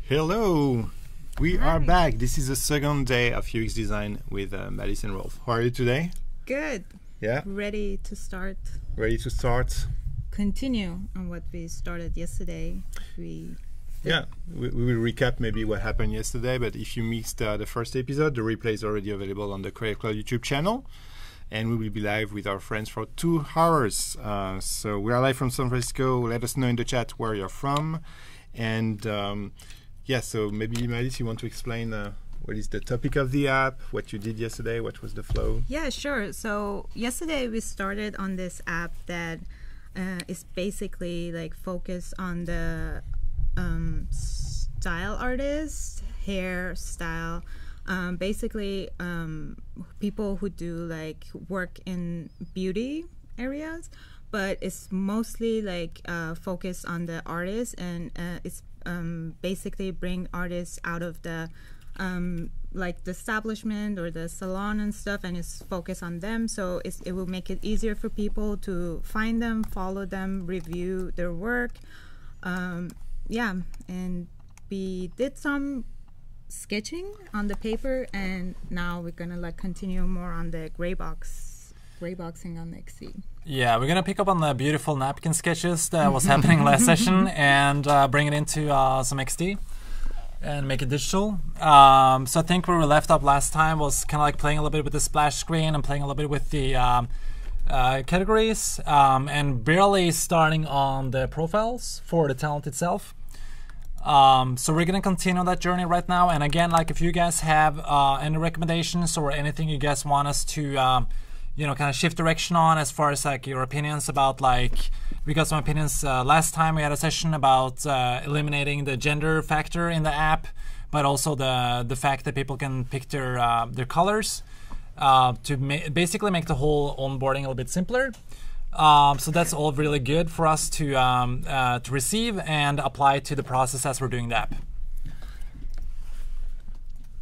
Hello! We Hi. are back. This is the second day of UX design with Madhis and Rolf. How are you today? Good. Yeah? Ready to start. Ready to start? Continue on what we started yesterday. We will recap maybe what happened yesterday, but if you missed the first episode, the replay is already available on the Creative Cloud YouTube channel. And we will be live with our friends for 2 hours. So we are live from San Francisco. Let us know in the chat where you're from. And so maybe Mahdis, you want to explain what is the topic of the app, what you did yesterday, what was the flow? Yeah, sure. So yesterday we started on this app that is basically like focused on the style artist, hairstyle, basically people who do like work in beauty areas, but it's mostly like focused on the artists, and it's basically bring artists out of the like the establishment or the salon and stuff, and it's focused on them. So it will make it easier for people to find them, follow them, review their work. And we did some sketching on the paper, and now we're gonna like continue more on the gray boxing on the XD. Yeah, we're gonna pick up on the beautiful napkin sketches that was happening last session and bring it into some XD and make it digital. So I think where we left up last time was kind of like playing a little bit with the splash screen and playing a little bit with the categories and barely starting on the profiles for the talent itself. So we're gonna continue that journey right now. And again, like if you guys have any recommendations or anything you guys want us to kind of shift direction on as far as like your opinions about, like we got some opinions last time we had a session about eliminating the gender factor in the app, but also the fact that people can pick their colors to basically make the whole onboarding a little bit simpler. So that's all really good for us to receive and apply to the process as we're doing the app.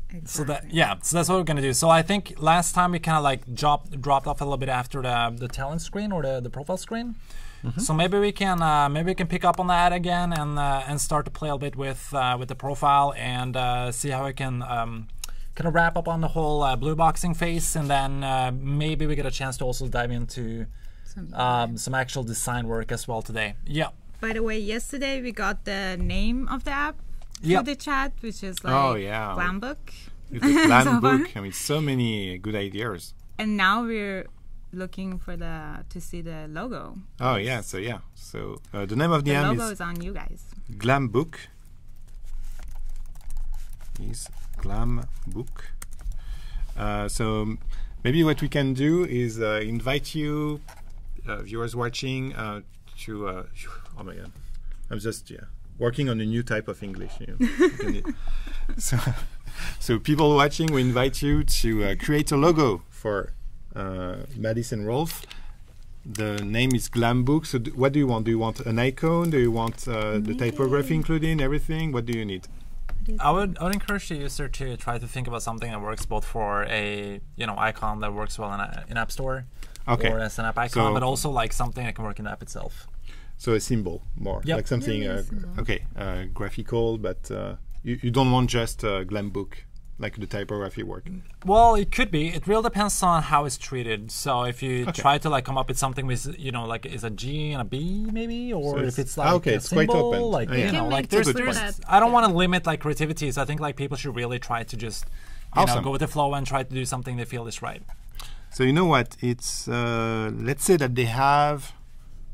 Exactly. So that's what we're gonna do. So I think last time we kind of like dropped off a little bit after the talent screen or the profile screen. Mm-hmm. So maybe we can pick up on that again and start to play a little bit with the profile and see how we can kind of wrap up on the whole blue boxing phase, and then maybe we get a chance to also dive into some actual design work as well today. Yeah. By the way, yesterday we got the name of the app through the chat, which is like GlamBook. It's a GlamBook. I mean, so many good ideas. And now we're looking for to see the logo. Oh yeah, so the name of the app logo is on you guys. GlamBook. Is GlamBook. So maybe what we can do is invite you, viewers watching, to. Oh my God, I'm just working on a new type of English. So people watching, we invite you to create a logo for Madhis and Rolf. The name is GlamBook. So what do you want? Do you want an icon? Do you want the typography included, everything? What do you need? I would encourage the user to try to think about something that works both for a icon that works well in App Store or as an app icon, but also like something that can work in the app itself. So a symbol more, like something graphical, but you don't want just GlamBook, like the typography work. Well, it could be. It really depends on how it's treated. So if you try to like come up with something with like is a G and a B maybe, or so if it's like a it's symbol, quite open. Like like there's I don't want to limit like creativity. So I think like people should really try to just go with the flow and try to do something they feel is right. So you know what? It's let's say that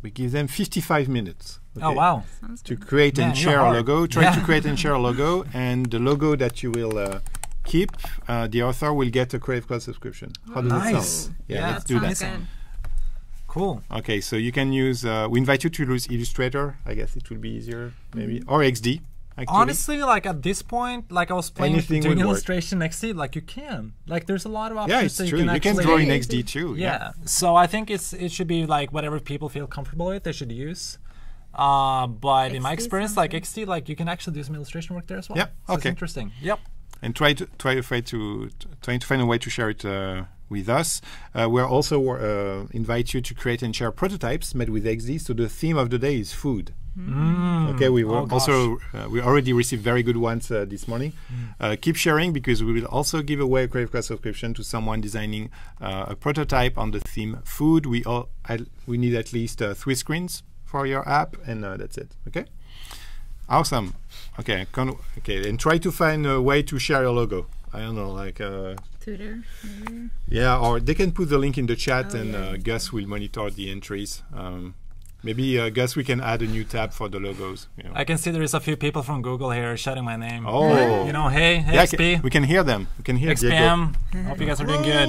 we give them 55 minutes. Okay, oh wow! To create and share a logo. Try to create and share a logo, and the logo that you will keep, the author will get a Creative Cloud subscription. How does it sound? Yeah, let's do that. Good. Cool. Okay, so you can use. We invite you to use Illustrator. I guess it will be easier, maybe, or XD. Actually. Honestly, like at this point, like I was doing illustration XD, like you can. Like there's a lot of options. Yeah, it's true. You can draw in XD too. Yeah. So I think it should be like whatever people feel comfortable with, they should use. But in my experience, like XD, like you can actually do some illustration work there as well. Yeah. So it's interesting. Yep. And trying to find a way to share it with us. We're also invite you to create and share prototypes made with XD. So the theme of the day is food. Okay, we will we already received very good ones this morning. Keep sharing, because we will also give away a Creative Cloud subscription to someone designing a prototype on the theme food. We need at least 3 screens for your app, and that's it. Okay, awesome. Okay, and try to find a way to share your logo. I don't know, like Twitter, maybe. Yeah, or they can put the link in the chat, and Gus will monitor the entries. Maybe, Gus, we can add a new tab for the logos. You know. I can see there is a few people from Google here shouting my name. Oh. You know, hey yeah, XP. We can hear them. We can hear XPM. Hope you guys are doing good.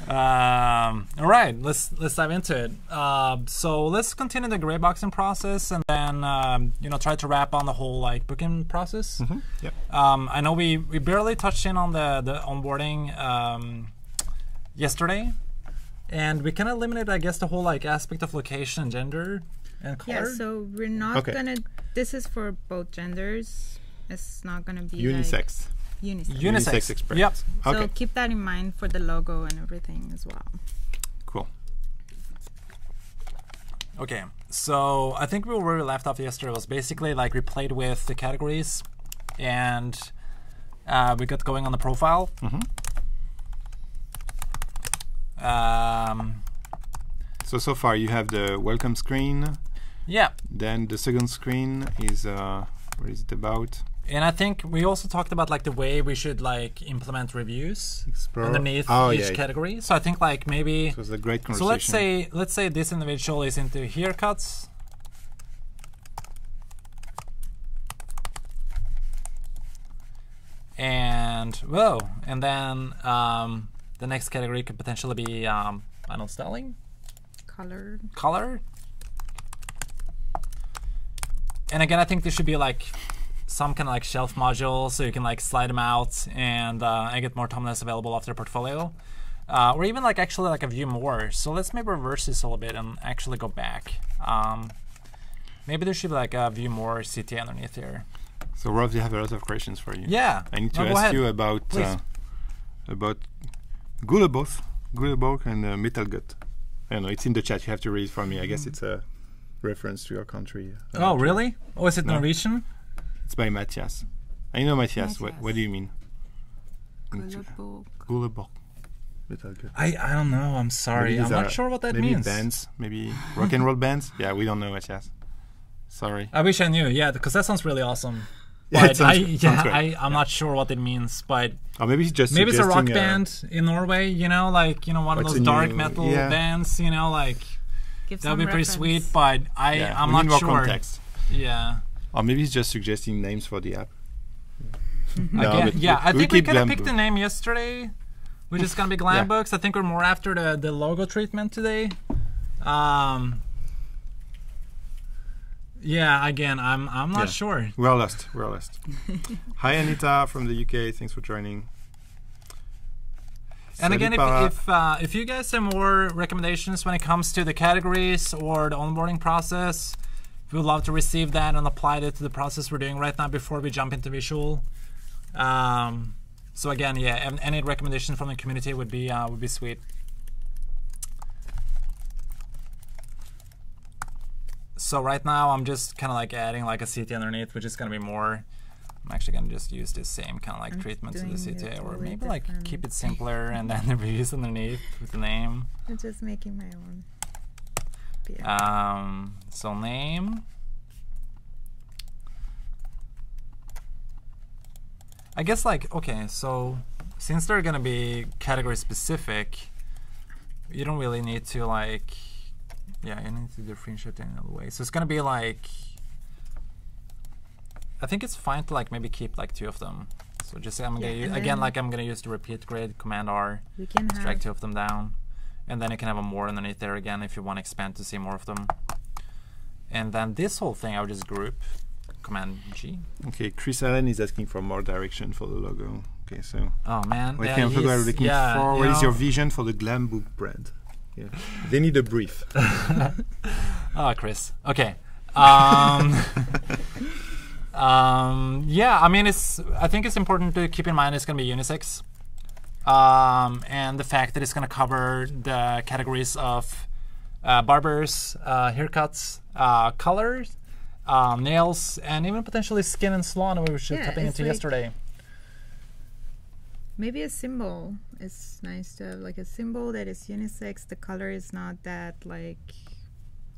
All right, let's dive into it. So let's continue the gray boxing process, and then try to wrap on the whole like booking process. Yep. I know we barely touched in on the onboarding yesterday. And we kind of limited, I guess, the whole like aspect of location, gender, and color. Yeah, so we're not gonna. This is for both genders. It's not gonna be unisex. Like unisex experience. Yep. Okay. So keep that in mind for the logo and everything as well. Cool. Okay, so I think where we left off yesterday was basically like we played with the categories, and we got going on the profile. So far you have the welcome screen. Yeah. Then the second screen is what is it about? And I think we also talked about like the way we should like implement reviews underneath each category. So I think like maybe it was a great conversation. So let's say this individual is into haircuts. And then the next category could potentially be I don't know, styling, color. And again, I think there should be like some kind of like shelf module, so you can like slide them out and get more thumbnails available off their portfolio, or even like actually like a view more. So let's maybe reverse this a little bit and actually go back. Maybe there should be like a view more CTA underneath here. So Rolf, I have a lot of questions for you. Yeah. I need to ask you about GlamBook and Metal Gut. I don't know, it's in the chat, you have to read it for me. I guess it's a reference to your country. Oh, really? Oh, is it Norwegian? It's by Matthias. I know Matthias. What do you mean? GlamBook. Metal Gut. I don't know, I'm sorry. I'm not sure what that means. Maybe bands, maybe rock and roll bands? Yeah, we don't know, Matthias. Sorry. I wish I knew, yeah, because that sounds really awesome. Yeah, but I'm not sure what it means, but or maybe it's just maybe it's a rock band in Norway, one of those dark metal bands, like that would be pretty sweet, but I'm not sure. Context. Yeah. Or maybe it's just suggesting names for the app. I think we kind of picked the name yesterday, which is gonna be GlamBook. I think we're more after the logo treatment today. Yeah, again, I'm not sure. We're lost. Hi, Anita from the UK. Thanks for joining. And again, if you guys have more recommendations when it comes to the categories or the onboarding process, we would love to receive that and apply that to the process we're doing right now before we jump into visual. So again, any recommendation from the community would be sweet. So right now I'm just kind of like adding like a CTA underneath, which is going to be more. I'm actually going to just use the same kind of like treatment to the CTA, or maybe like keep it simpler and then the reviews underneath with the name. I'm just making my own. So name. I guess like, okay, so since they're going to be category specific, you don't really need to like, you need to differentiate in another way. So it's going to be like, I think it's fine to like maybe keep like 2 of them. So just I'm gonna I'm gonna use the repeat grid, Command R, drag 2 of them down, and then you can have a more underneath there again if you want to expand to see more of them. And then this whole thing I would just group, Command G. Okay, Chris Allen is asking for more direction for the logo. Okay, so oh man, what kind of logo are you looking for? What is your vision for the GlamBook brand? Yeah, they need a brief. Oh, Chris. Okay. I mean, I think it's important to keep in mind it's going to be unisex. and the fact that it's going to cover the categories of barbers, haircuts, colors, nails, and even potentially skin and salon, we were tapping into yesterday. Maybe a symbol. It's nice to have like a symbol that is unisex. The color is not that like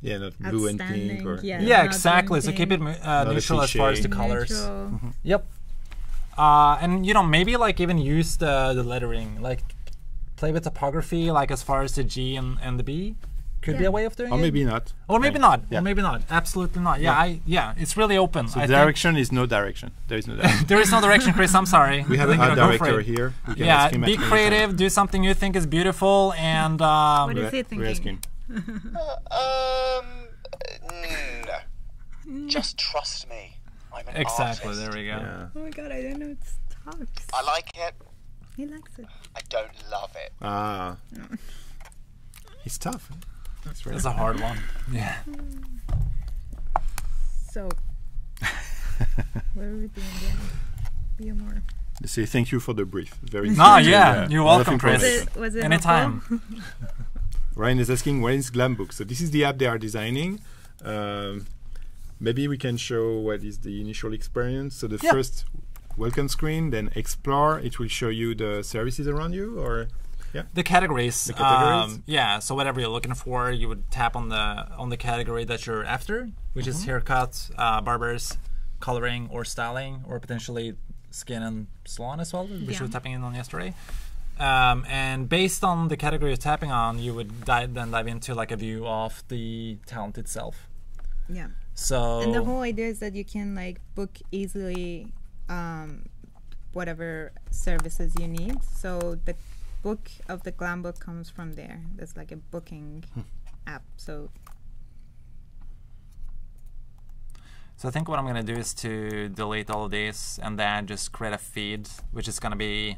not blue and pink. Or yeah, exactly. So keep it neutral as far as the colors. Yep. And maybe like even use the lettering, like play with typography, like as far as the G and the B. Could be a way of doing it. Or maybe not. Or maybe not. Yeah. Or maybe not. Absolutely not. Yeah, it's really open. So direction is no direction. There is no direction. There is no direction, Chris. I'm sorry. We have a director here. Yeah, be creative. Do something you think is beautiful. And what is he thinking? No. Just trust me. I'm an artist. There we go. Yeah. Oh my god, I don't know it talks. I like it. He likes it. I don't love it. No. He's tough. That's a hard one. Yeah. So, what are we doing again? Be more. Say thank you for the brief. Very. You're welcome, Chris. Was it anytime. Ryan is asking, what is GlamBook? So this is the app they are designing. Maybe we can show what is the initial experience. So the first welcome screen, then explore. It will show you the services around you, or the categories. The categories. So whatever you're looking for, you would tap on the category that you're after, which is haircuts, barbers, coloring or styling, or potentially skin and salon as well, which we were tapping in on yesterday. And based on the category you're tapping on, you would then dive into like a view of the talent itself. Yeah. So. And the whole idea is that you can like book easily whatever services you need. So the book of the GlamBook comes from there. That's like a booking app. So I think what I'm going to do is to delete all of these and then just create a feed, which is going to be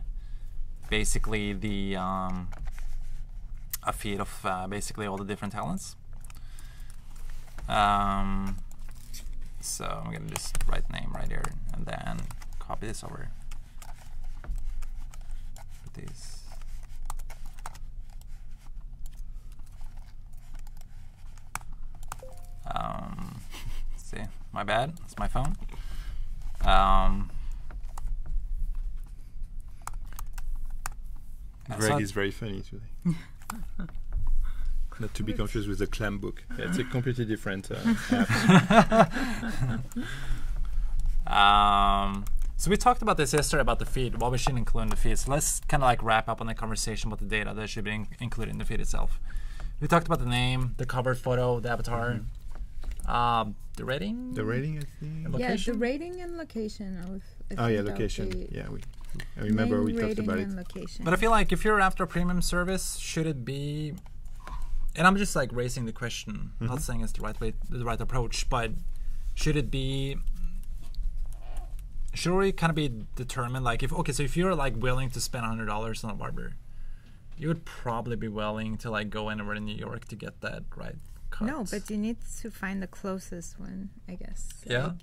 basically the a feed of basically all the different talents. So I'm going to just write name right here and then copy this over. Put these. See, my bad. It's my phone. Greg is very funny today. Not to be confused with the GlamBook. Yeah, it's a completely different app. So we talked about this yesterday about the feed, what we should include in the feed. So let's kind of like wrap up on the conversation about the data that should be included in the feed itself. We talked about the name, the covered photo, the avatar, the rating. The rating, I think. Location? The rating and location. Location. Yeah, I remember we talked about it. Location. But I feel like if you're after a premium service, should it be? And I'm just like raising the question. Not saying it's the right way, the right approach, but should it be? Should we kind of be determined? Like, so if you're like willing to spend $100 on a barber, you would probably be willing to like go anywhere in New York to get that right cut. No, but you need to find the closest one, I guess. Yeah. Like,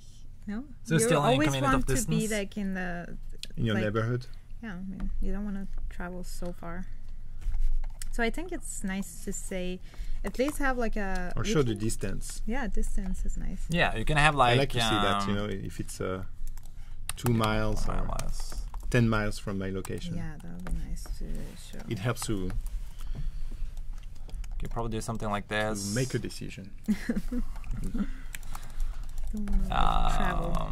no. So you still always inconvenient want of distance? to be like in your neighborhood. Yeah, I mean, you don't want to travel so far. So I think it's nice to say, at least have like a. Or show the distance. Yeah, distance is nice. Yeah, you can have like. I like to see that. If it's 2 miles or 10 miles from my location. Yeah, that would be nice to show. It helps to. You could probably do something like this. To make a decision. Travel.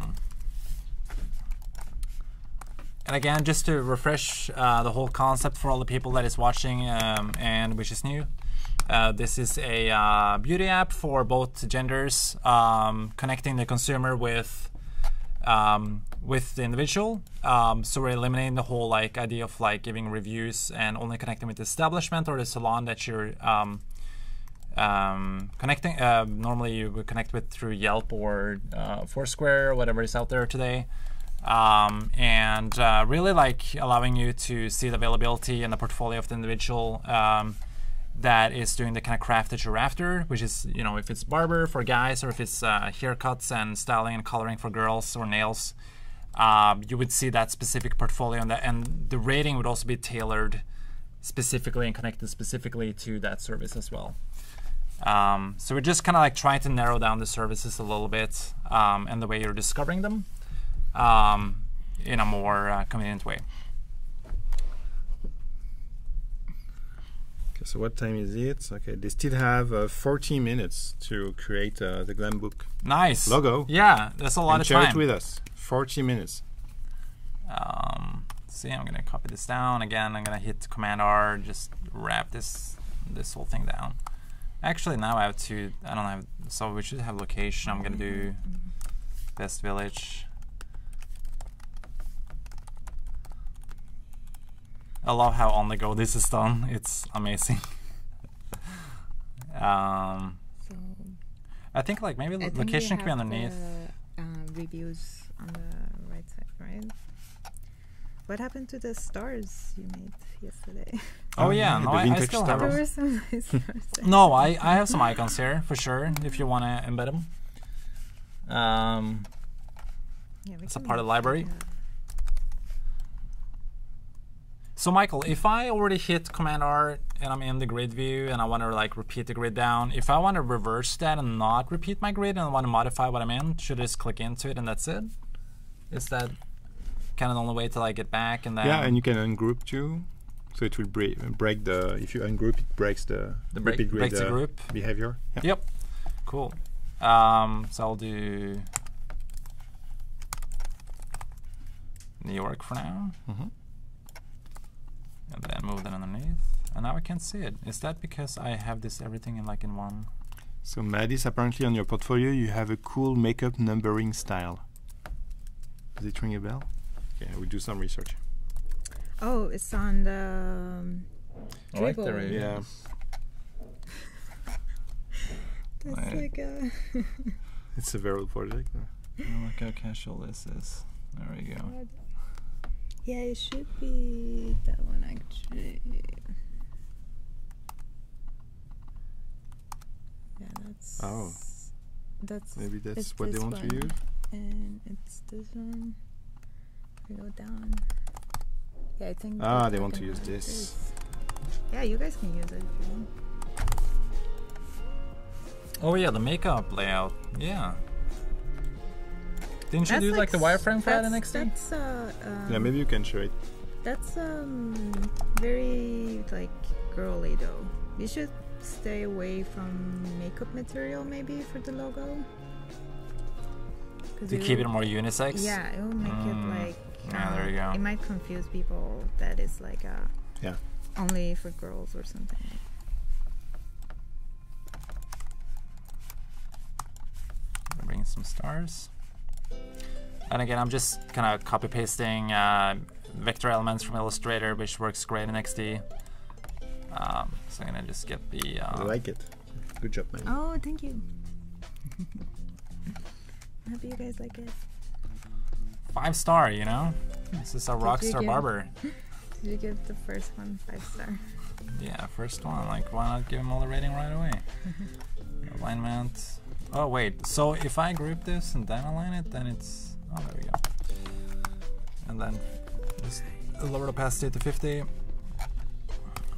And again, just to refresh the whole concept for all the people that is watching and which is new, this is a beauty app for both genders, connecting the consumer with the individual. So we're eliminating the whole like idea of like giving reviews and only connecting with the establishment or the salon that you're connecting. Normally you would connect with through Yelp or Foursquare or whatever is out there today. And really like allowing you to see the availability and the portfolio of the individual that is doing the kind of craft that you're after, which is, if it's barber for guys or if it's haircuts and styling and coloring for girls or nails. you would see that specific portfolio, and the rating would also be tailored specifically and connected specifically to that service as well. So we're just kind of like trying to narrow down the services a little bit, and the way you're discovering them in a more convenient way. Okay, so what time is it? Okay, they still have 40 minutes to create the GlamBook Nice logo. Yeah, that's a lot And of share time. it with us. 40 minutes. See, I'm gonna copy this down again. I'm gonna hit Command R, just wrap this whole thing down. Actually, now I have to. I don't have. So we should have location. I'm gonna do best village. I love how on the go this is done. It's amazing. So I think like maybe I think location we can be have underneath. the reviews on the right side, right? What happened to the stars you made yesterday? Oh yeah, no, the I vintage still have There them. were some nice stars. No, I have some icons here for sure. If you want to embed them, Yeah, we it's a can part of the make library. So Michael, if I already hit Command R and I'm in the grid view and I want to like repeat the grid down, if I want to reverse that and not repeat my grid and I want to modify what I'm in, should I just click into it and that's it? Is that kind of the only way to like get back and then? Yeah, and you can ungroup too. So it will break the. If you ungroup, it breaks the repeat grid breaks the group. behavior. Yeah. Yep. Cool. So I'll do New York for now. Mhm. And then move that underneath. And now I can't see it. Is that because I have this everything in like in one? So Mahdis, apparently on your portfolio you have a cool makeup numbering style. Does it ring a bell? Okay, I will do some research. Oh, it's on the I like the dribble. review. Yeah. That's Right. like a It's a viral project. Oh, look how casual this is. There we go. yeah, it should be that one actually. Yeah, that's Maybe that's it's what they this want one. to use. And it's this one. We go down. Yeah, I think. Ah, they're they want to talking use about this. Yeah, you guys can use it if you want. Oh yeah, the makeup layout. Yeah. Didn't you do like the wireframe for that in XD? That's Yeah, maybe you can show it. That's very like girly though. You should stay away from makeup material maybe for the logo. To keep it more unisex? Yeah, it will make it like. Yeah, there you go. It might confuse people that it's like Yeah. only for girls or something. Bring some stars. And again, I'm just kind of copy pasting vector elements from Illustrator, which works great in XD. So I'm gonna just get the. I like it. Good job, man. Oh, thank you. I hope you guys like it. 5-star, you know? This is a rock you star give- barber. Did you give the first one 5-star? Yeah, first one. Like, why not give him all the rating right away? Alignment. Oh, wait. So if I group this and then align it, then it's. Oh, there we go. And then just lower the opacity to 50.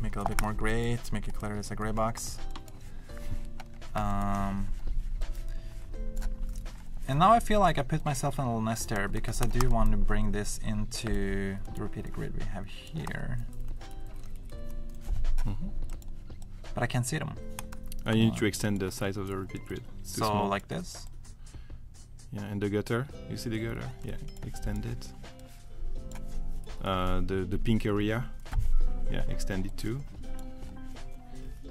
Make it a little bit more gray to make it clear it's a gray box. And now I feel like I put myself in a little nest there because I do want to bring this into the repeated grid we have here. But I can't see them. And you need to extend the size of the repeat grid. It's too So small. like this. Yeah, and the gutter. You see the gutter? Yeah, extend it. The pink area. Yeah, extend it too.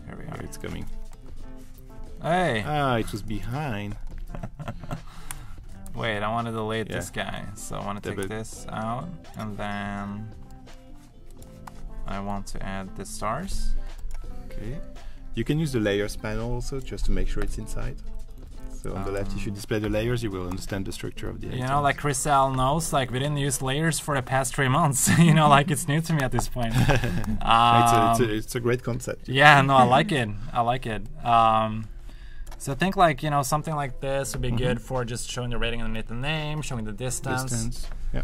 Here we Here are. it's coming. Hey! Ah, it was behind. Wait, I want to delete Yeah. this guy. So I want to take Double. this out, and then I want to add the stars. Okay. You can use the layers panel also, just to make sure it's inside. So on the left, if you display the layers, you will understand the structure of the You item. know, like Chris Al knows, like we didn't use layers for the past 3 months. You know, like it's new to me at this point. It's a great concept. Yeah, no, I like it. I like it. So I think like, you know, something like this would be good for just showing the rating underneath the name, showing the distance. Yeah.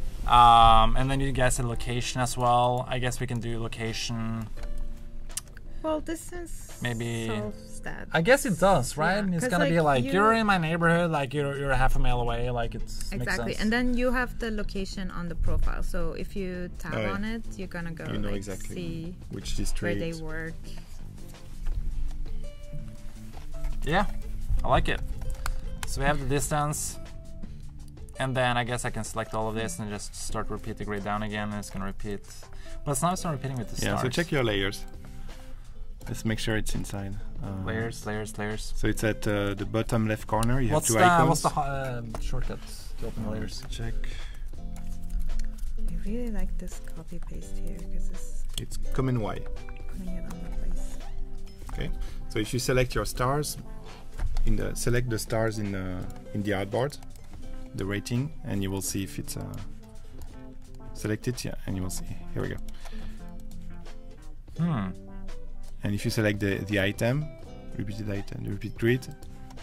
And then you guys said location as well. I guess we can do location. Well, distance Maybe. solves that. I guess it does, right? Yeah, It's 'cause, gonna be like, like you're in my neighborhood, like you're half a mile away, like it's makes Exactly, sense. and then you have the location on the profile. So if you tap Oh, yeah. on it, you're gonna go You know like, exactly see which where they district. work. Yeah, I like it. So we have the distance, and then I guess I can select all of this and just start repeat the grid down again, and it's gonna repeat. But now it's not repeating with the Yeah, stars. so check your layers. Let's make sure it's inside. Layers, layers, layers. So it's at the bottom left corner. You What's have two the icons. shortcut to open the layers? Check. I really like this copy paste here because it's It's Command Y. putting it on the place. Okay. So if you select your stars, select the stars in the artboard, the rating, and you will see if it's select it. Yeah, and you will see. Here we go. And if you select the item, repeated item, the repeat grid,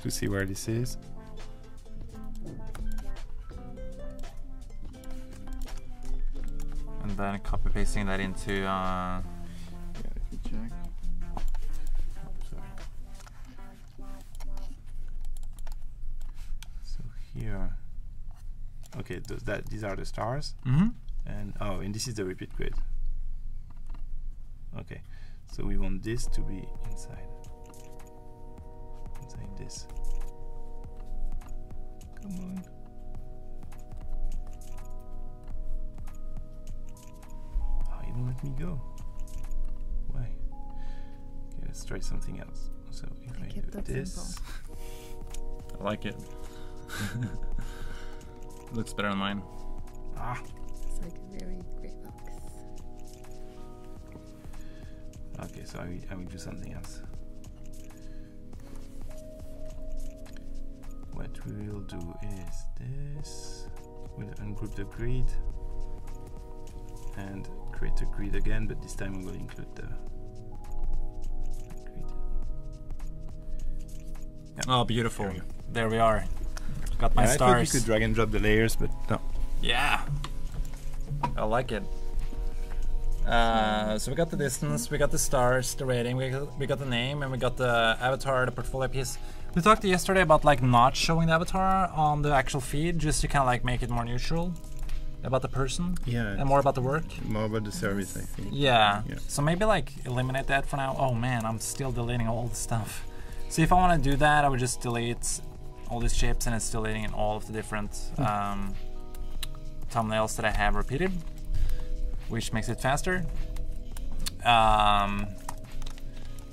to see where this is. And then copy pasting that into. Yeah, let me check. Oh, sorry. So here. Okay, these are the stars, and this is the repeat grid. Okay, so we want this to be inside this. Come on. Oh, you won't let me go. Why? Okay, let's try something else. So if I Keep do that this, simple. I like it. Looks better than mine. It's like a very great box. okay, so I will do something else. What we will do is this. We'll ungroup the grid and create a grid again, but this time we will include the grid. Yeah. Oh, beautiful. There we go. There we are. Got my I thought stars. you could drag and drop the layers, but no. Yeah, I like it. So we got the distance, we got the stars, the rating, we got the name, and we got the avatar, the portfolio piece. We talked yesterday about like not showing the avatar on the actual feed, just to kind of like make it more neutral about the person, Yeah, and more about the work. more about the service, I think. Yeah. Yeah. So maybe like eliminate that for now. Oh man, I'm still deleting all the stuff. So if I want to do that, I would just delete all these shapes, and it's deleting in all of the different thumbnails that I have repeated, which makes it faster.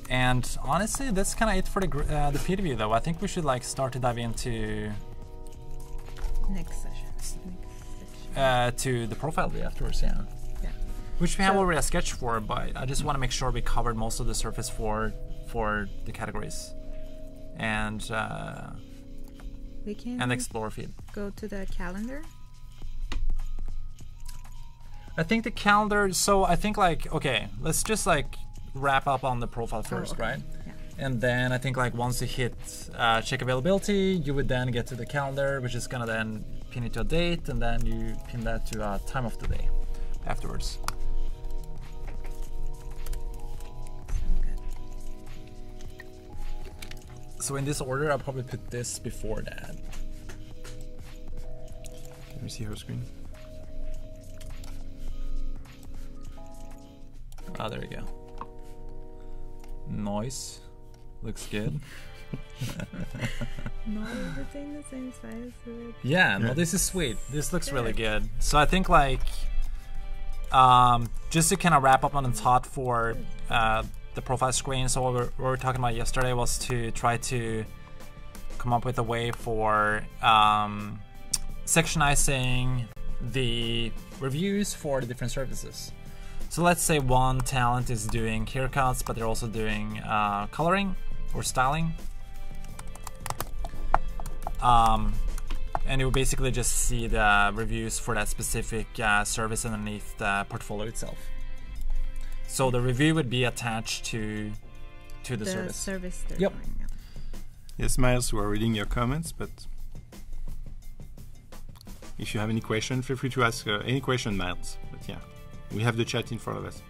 And honestly, that's kind of it for the feed view, though. I think we should like start to dive into Next session. Next section. to the profile view afterwards. Yeah. Yeah. Which we have So- already a sketch for, but I just want to make sure we covered most of the surface for the categories and We can the Explorer feed. go to the calendar. I think the calendar. So I think like okay, let's just like wrap up on the profile first, okay. right? Yeah. And then I think like once you hit check availability, you would then get to the calendar, which is gonna then pin it to a date, and then you pin that to a time of the day afterwards. Sound good. So in this order, I'll probably put this before that. Let me see her screen. Ah, there we go. Noise. Looks good. No, everything the same size. Yeah, no, Yeah. this is sweet. This looks really good. So I think like just to kind of wrap up on the thought for the profile screen. So what we were talking about yesterday was to try to come up with a way for sectionizing the reviews for the different services. So let's say one talent is doing haircuts, but they're also doing coloring or styling. And you will basically just see the reviews for that specific service underneath the portfolio itself. So the review would be attached to the service. they're Yep. doing, yeah. Yes, Miles, we're reading your comments, but if you have any question, feel free to ask any question, Miles. But yeah, we have the chat in front of us.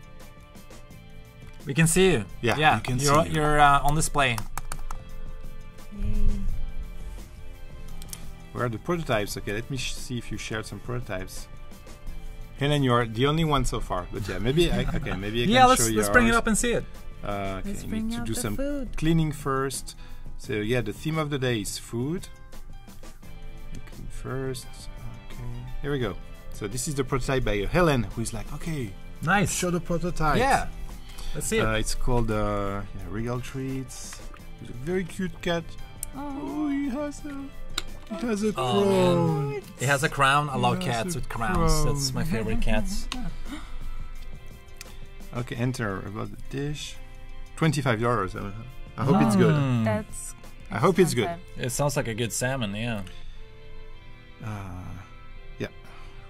We can see you. Yeah, we can see you. You're on display. Yay. Where are the prototypes? Okay, let me see if you shared some prototypes. Helen, you are the only one so far. But yeah, maybe I can show you. Let's bring it up and see it. Okay, Let's you bring need to out do the some food. cleaning first. So yeah, the theme of the day is food. Clean first. Okay, here we go. So this is the prototype by Helen, who is like, okay, Nice. show the prototype. Yeah. Let's see it. It's called Regal Treats. It's a very cute cat. Oh, he has a crown. Man. It has a crown. I love It has cats a with crowns. crown. That's my favorite cats. Okay, enter about the dish. $25. I hope it's good. That's. I hope it's good. expensive. It sounds like a good salmon, yeah. Yeah.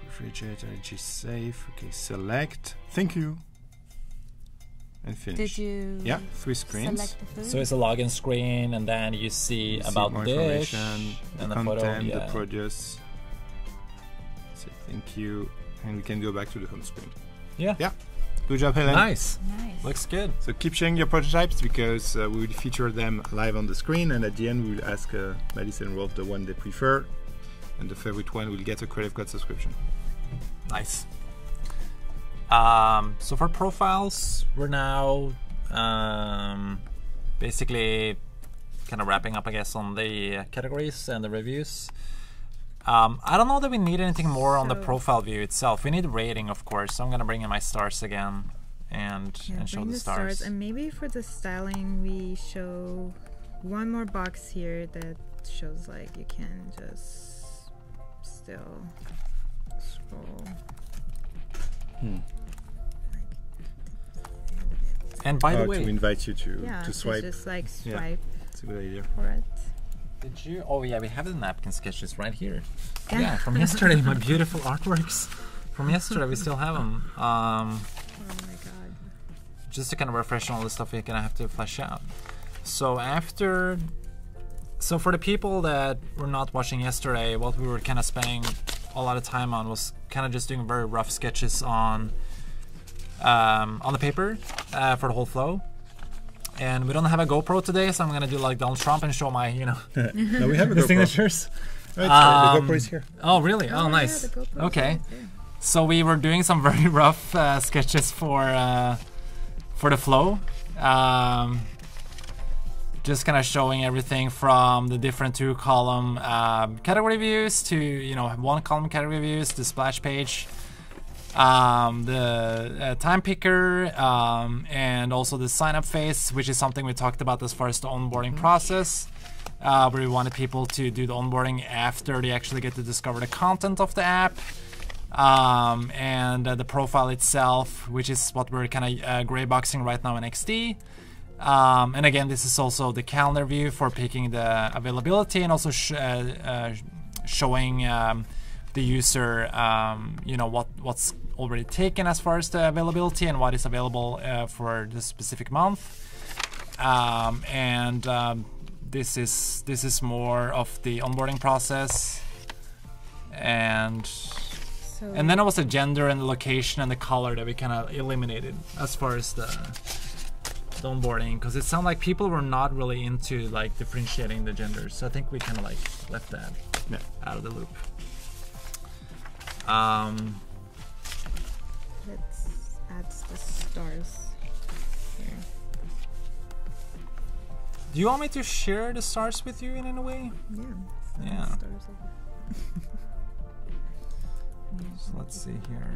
Refrigerator is safe. Okay, select. Thank you. And finish. Did you? Yeah, 3 screens. Select the food? So it's a login screen, and then you see You see about more the dish information, and the the photo. content, Yeah. the produce. Say thank you, and we can go back to the home screen. Yeah. Yeah. Good job, Helen. Nice. Nice. Looks good. So keep sharing your prototypes because we will feature them live on the screen, and at the end we will ask Madhis and Rolf the one they prefer, and the favorite one will get a Creative Cloud subscription. Nice. So for profiles, we're now basically kind of wrapping up, I guess, on the categories and the reviews. I don't know that we need anything more on the So- profile view itself. We need rating, of course. So I'm gonna bring in my stars again and show bring the stars. And maybe for the styling, we show one more box here that shows like you can just still scroll. And by the To way, invite you to Yeah, swipe. just like Yeah. swipe It's a good idea. for it. did you? Oh yeah, we have the napkin sketches right here. Yeah. Yeah, from yesterday, my beautiful artworks from yesterday. We still have them. Oh my god. Just to kind of refresh on all the stuff we're gonna have to flesh out. So for the people that were not watching yesterday, what we were kind of spending a lot of time on was kind of just doing very rough sketches on the paper for the whole flow. And we don't have a GoPro today, so I'm gonna do like Donald Trump and show my, No, we have a the GoPro. signatures. Right, the GoPro is here. Oh, really? Oh, yeah, nice. the GoPro's Okay. right there. So we were doing some very rough sketches for the flow. Just kind of showing everything from the different 2-column category views to 1-column category views, the splash page, the time picker, and also the sign up phase, which is something we talked about as far as the onboarding process. Where we wanted people to do the onboarding after they actually get to discover the content of the app. And the profile itself, which is what we're kind of gray boxing right now in XD. And again, this is also the calendar view for picking the availability and also showing the user, what's already taken as far as the availability and what is available for the specific month. This is more of the onboarding process, and then it was the gender and the location and the color that we kind of eliminated as far as the onboarding, because it sounded like people were not really into like differentiating the genders. So I think we kind of like left that out of the loop. Let's add the stars here. Do you want me to share the stars with you in any way? Yeah. Yeah. Stars over. So let's see here.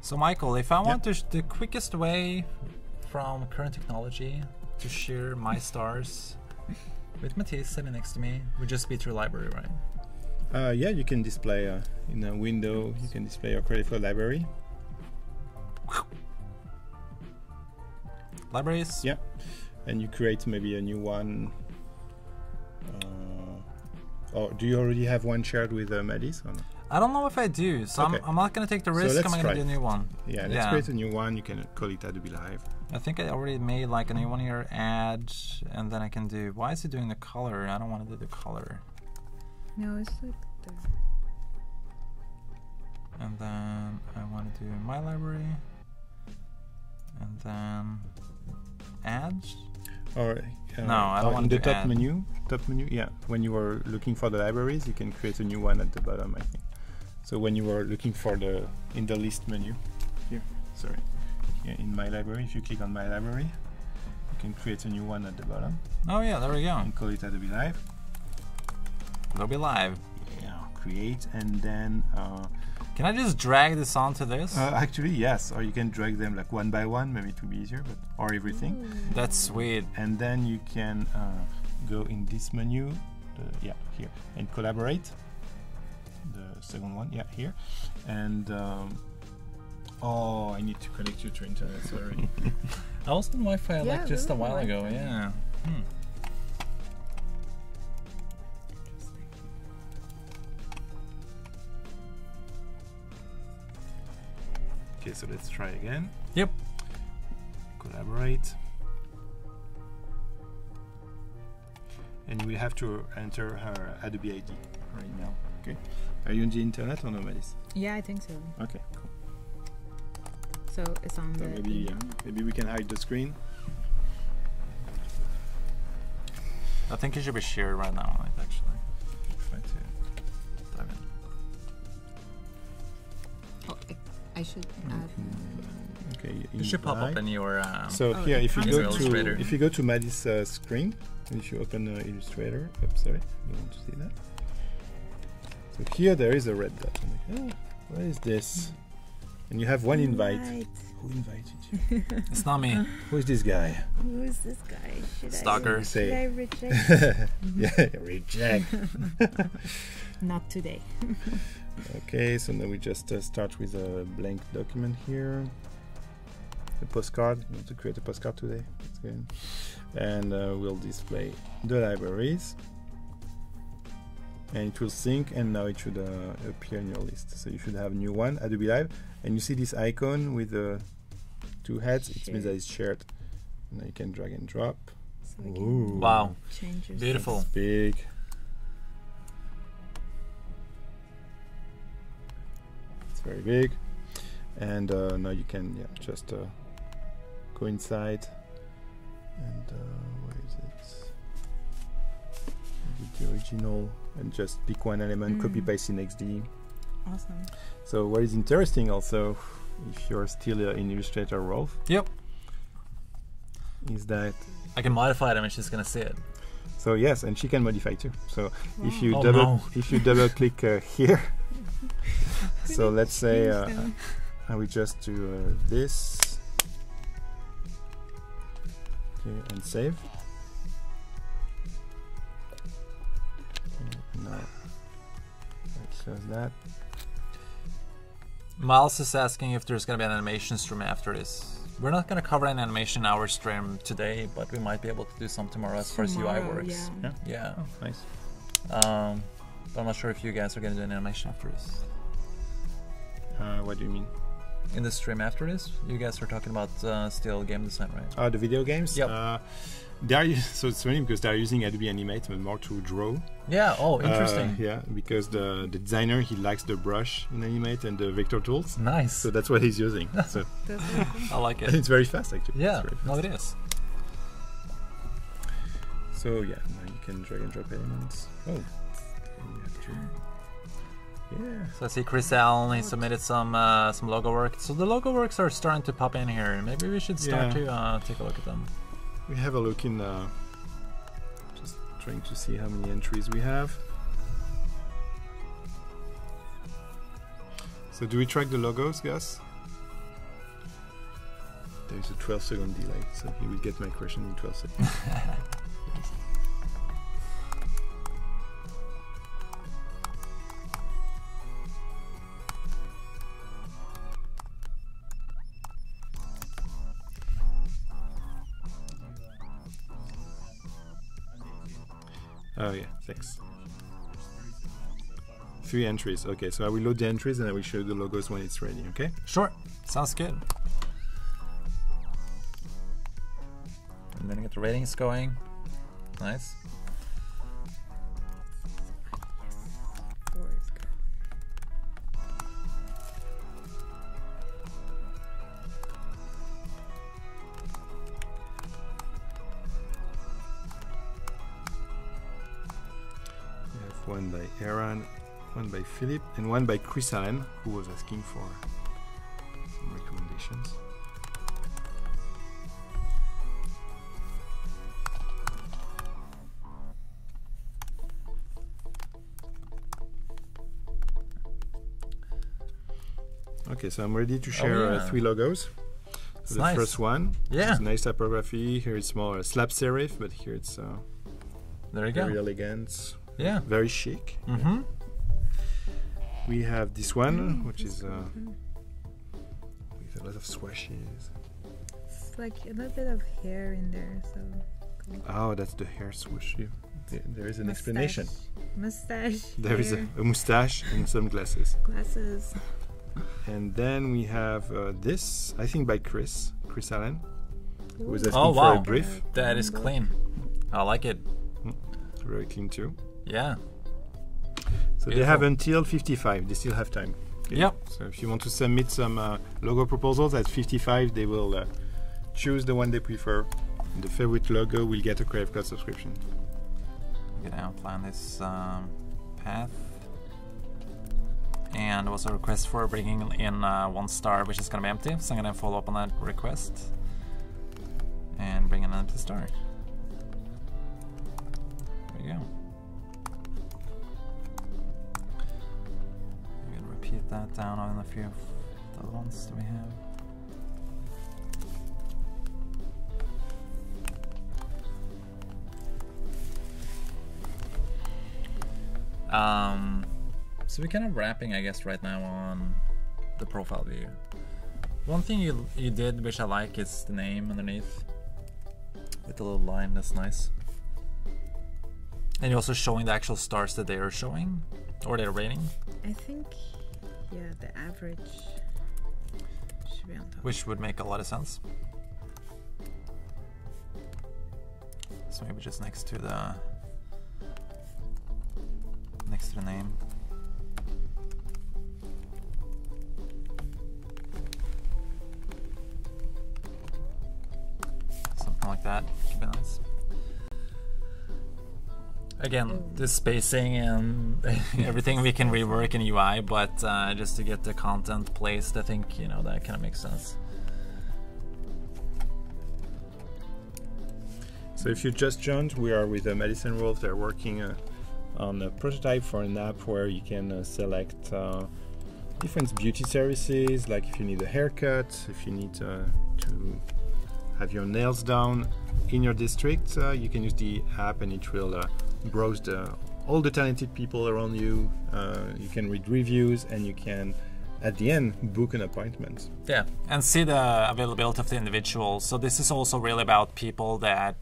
So Michael, if I want the quickest way from current technology to share my stars with Mahdis sitting next to me would just be through library, right? Yeah, you can display in a window. You can display your Creative Cloud library. Libraries? Yeah, and you create maybe a new one. Or do you already have one shared with Mahdis? Or no? I don't know if I do, so Okay. I'm not going to take the So risk. let's I'm going try. to do a new one. Yeah, let's create a new one. You can call it Adobe Live. I think I already made like a new one here, add, and then I can do, why is it doing the color? I don't want to do the color. No, it's like the. And then I want to do my library. And then add. Or No, I don't in want the to top add. menu. Top menu, yeah. When you are looking for the libraries, you can create a new one at the bottom, I think. So when you are looking for in the list menu, here, sorry, here in my library, if you click on my library, you can create a new one at the bottom Oh yeah, there we go. and call it Adobe Live. It'll be live. Yeah, create, and then Can I just drag this onto this? actually yes, or you can drag them like one by one. Maybe it will be easier, but or everything. That's sweet. And then you can go in this menu, yeah, here, and collaborate. The second one, yeah, here. And oh, I need to connect you to internet. Sorry. I was on Wi-Fi Yeah, like just a we were while ago. Wi-Fi. Yeah. Okay, so let's try again. Yep. Collaborate. And we have to enter her Adobe ID right now. Okay. Are you on the internet or no, Mahdis? Yeah, I think so. Okay, cool. So it's on So the. maybe maybe we can hide the screen. I think it should be shared right now, like, actually. Try to Dive in. Oh, I should add. okay. It should pop up invite. in your. So Oh, here, if you go Illustrator. to Mahdis' screen, and if you open Illustrator, oops, sorry, you want to see that. So here there is a red dot. I'm like, oh, what is this? And you have one invite. Who invited you? It's not me. Who is this guy? Who is this guy? Stalker. You say, reject? yeah, reject. Not today. Okay, so now we just start with a blank document here. A postcard. You want to create a postcard today? That's good. And we'll display the libraries. And it will sync, and now it should appear in your list. So you should have a new one, Adobe Live, and you see this icon with the two heads. It means that it's shared. Now you can drag and drop. So we can Ooh, Wow. change your Beautiful. it's big. It's very big. And now you can just go inside. And where is it? The original, and just pick one element, copy paste in XD. Awesome. So what is interesting also, if you're still in Illustrator, Rolf, Yep. is that I can modify it and she's gonna see it. so yes, and she can modify too. So if you Oh, double no. if you double click here, so let's say I will just do this, okay, and save. Okay, now it shows that. Miles is asking if there's gonna be an animation stream after this. We're not gonna cover an animation in our stream today, but we might be able to do some tomorrow as far as UI Tomorrow, works. yeah. Yeah. Oh, nice. But I'm not sure if you guys are gonna do an animation after this. What do you mean? In the stream after this, you guys are talking about still game design, right? Oh, the video games. Yep. They are so it's funny because they are using Adobe Animate, but more to draw. Yeah. Oh, interesting. Yeah, because the designer, he likes the brush in Animate and the vector tools, Nice. so that's what he's using. So That's really cool. I like and it. it's very fast actually. Yeah. It's very No, fast. it is. So yeah, now you can drag and drop elements. Oh, and you have to. Yeah. So I see Chris Allen, he submitted some logo work. So the logo works are starting to pop in here. Maybe we should start to take a look at them. We have a look in. Just trying to see how many entries we have. So do we track the logos, Gus? There's a 12-second delay, so he will get my question in 12 seconds. Oh yeah, thanks. 3 entries. Okay, so I will load the entries and I will show you the logos when it's ready, okay? Sure. Sounds good. I'm gonna get the ratings going. Nice. one by Aaron, one by Philip, and one by Chris Allen, who was asking for some recommendations. Okay, so I'm ready to share 3 logos. So the nice. first one, Yeah, it's nice typography. Here it's more slab serif, but here it's there you very go. elegant, Yeah. very chic. Mm-hmm. We have this one, which is with a lot of swashes. It's like a little bit of hair in there, so. Oh, that's the hair swoosh. There is an explanation. Mustache. There is a hair, mustache and some glasses. glasses. And then we have this, I think by Chris Allen, who was asking Oh, for wow. a brief. That is clean. I like it. Very clean too. Yeah. So they Beautiful. have until 55. They still have time. Okay? Yep. So if you want to submit some logo proposals at 55, they will choose the one they prefer. And the favorite logo will get a Creative Cloud subscription. I'm gonna outline this path. And there was a request for bringing in 1 star, which is gonna be empty. So I'm gonna follow up on that request and bring in an empty star. There you go. I'm gonna repeat that down on a few of the other ones that we have. So we're kind of wrapping, I guess, right now on the profile view. One thing you did, which I like, is the name underneath with a little line. That's nice. And you're also showing the actual stars that they are showing, or they're rating, I think, yeah, the average should be on top. which would make a lot of sense. So maybe just next to the name. Something like that could be nice. Again, the spacing and everything we can rework in UI, but just to get the content placed, I think that kind of makes sense. So if you just joined, we are with Madhis and Rolf. They're working on a prototype for an app where you can select different beauty services, like if you need a haircut, if you need to have your nails done in your district, you can use the app and it will browse all the talented people around you. You can read reviews and you can, at the end, book an appointment. Yeah, and see the availability of the individual. So this is also really about people that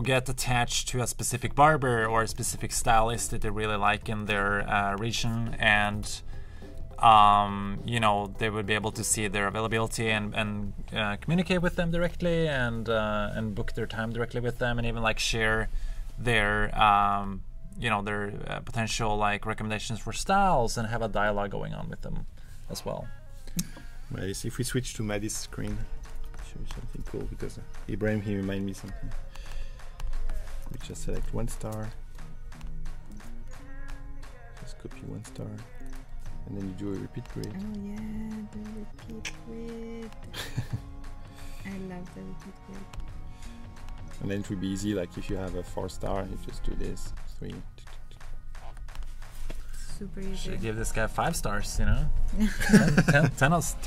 get attached to a specific barber or a specific stylist that they really like in their region, and they would be able to see their availability and communicate with them directly and book their time directly with them, and even like share their their potential like recommendations for styles and have a dialogue going on with them as well. Madhis, if we switch to Madhis' screen, I'll show you something cool, because Ibrahim, he reminded me something. We just select 1 star, just copy 1 star, and then you do a repeat grid. Oh yeah, the repeat grid. I love the repeat grid. And then it will be easy, like if you have a 4 star, you just do this, 3. Super easy. Should give this guy 5 stars, 10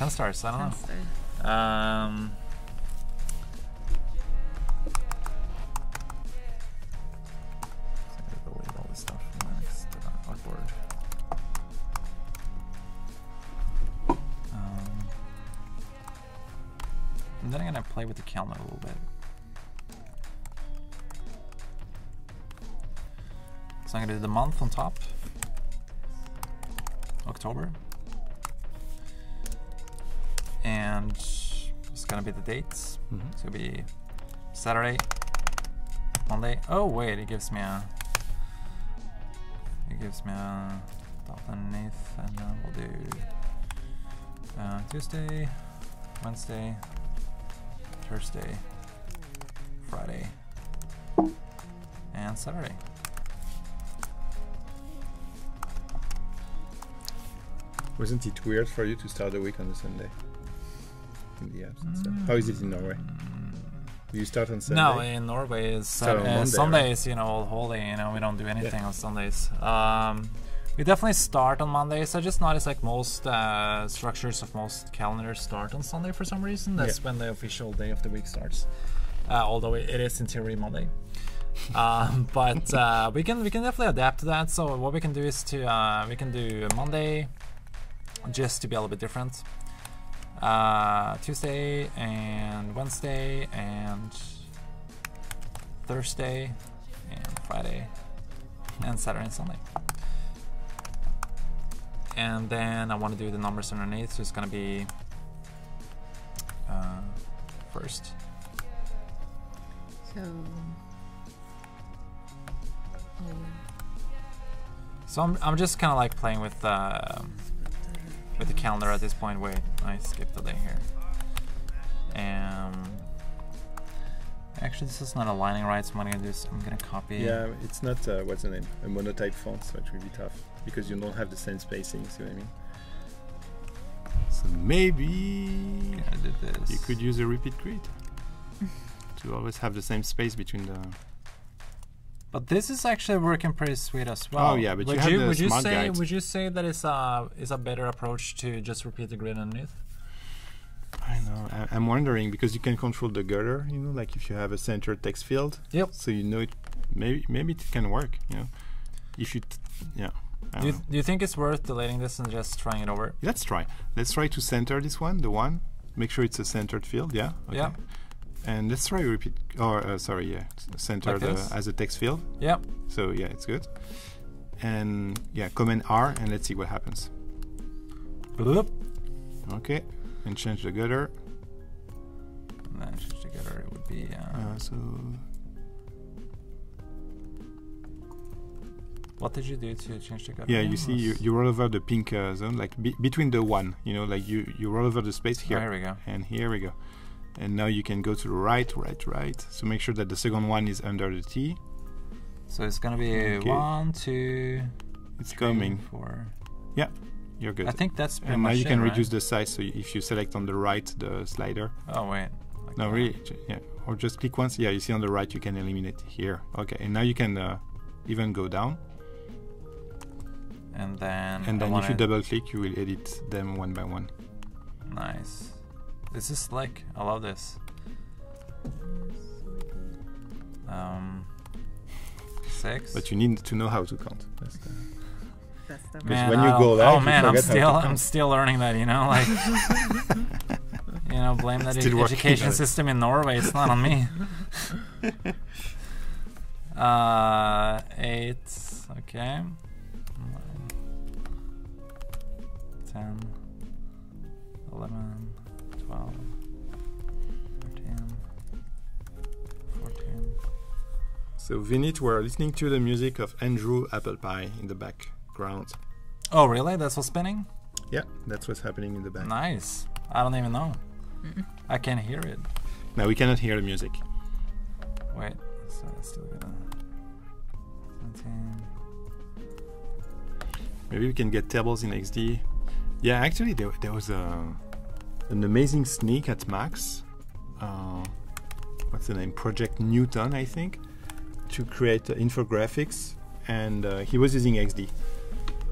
stars, I don't know. Delete all this stuff from the next artboard. And then I'm gonna play with the calendar a little bit. So I'm gonna do the month on top, October, and it's gonna be the dates. It's gonna be Saturday, Monday. Oh wait, it gives me a dot underneath, and then we'll do Tuesday, Wednesday, Thursday, Friday, and Saturday. Wasn't it weird for you to start the week on a Sunday? In the apps and stuff. How is it in Norway? Do you start on Sunday? No, in Norway is Sundays, you know, all holy. You know, we don't do anything on Sundays. We definitely start on Mondays. I just noticed like most structures of most calendars start on Sunday for some reason. That's when the official day of the week starts. Although it is in theory Monday. But we can definitely adapt to that. So what we can do is we can do Monday just to be a little bit different. Tuesday and Wednesday and Thursday and Friday and Saturday and Sunday. And then I want to do the numbers underneath, so it's gonna be first. So I'm just kind of like playing with the calendar at this point. Wait, I skipped a day here. Actually, this is not aligning right, so I'm gonna do this. I'm gonna copy. Yeah, it's not what's the name? A monotype font, so it will be tough because you don't have the same spacing. See what I mean? So maybe I did this. you could use a repeat grid to always have the same space between the. But this is actually working pretty sweet as well. Oh yeah, but you have the smart guide. Would you say that is a better approach to just repeat the grid underneath? I know. I'm wondering because you can control the gutter. You know, like if you have a center text field. Yep. So you know it. Maybe it can work. You know, if you. Yeah. Do you think it's worth deleting this and just trying it over? Let's try. Let's try to center this one. The one. Make sure it's a centered field. Yeah. Okay. Yeah. And let's try repeat. Or center Like as a text field. Yeah. So yeah, it's good. And yeah, Command R and let's see what happens. Bloop. Okay. And change the gutter. And then change the gutter. It would be. So. What did you do to change the gutter? Yeah, you see, you roll over the pink zone, like between the one. You know, like you roll over the space here. Oh, here we go. And here we go. And now you can go to the right. So make sure that the second one is under the T. So it's gonna be 1, 2. It's 3, coming. 4. Yeah, you're good. I think that's pretty and now much you can right? reduce the size. So if you select on the right the slider. Oh wait. Like No, that. really. Yeah, or just click once. Yeah, you see on the right you can eliminate here. Okay, and now you can even go down. And then if you double click, you will edit them one by one. Nice. This is slick. I love this. 6. But you need to know how to count. That's the That's Man, when you go live, oh you man, forget how to I'm count. still learning that. You know, like blame that Still working education on it. system in Norway. It's not on me. 8. Okay. 9, 10, 11, 12, 13, 14. So Vinit, we're listening to the music of Andrew Apple Pie in the background. Oh, really? That's what's spinning? Yeah, that's what's happening in the back. Nice. I don't even know. I can't hear it. Now we cannot hear the music. Wait. So it's still gonna. 17. Maybe we can get tables in XD. Yeah, actually there was an amazing sneak at Max. What's the name? Project Newton, I think, to create infographics, and he was using XD,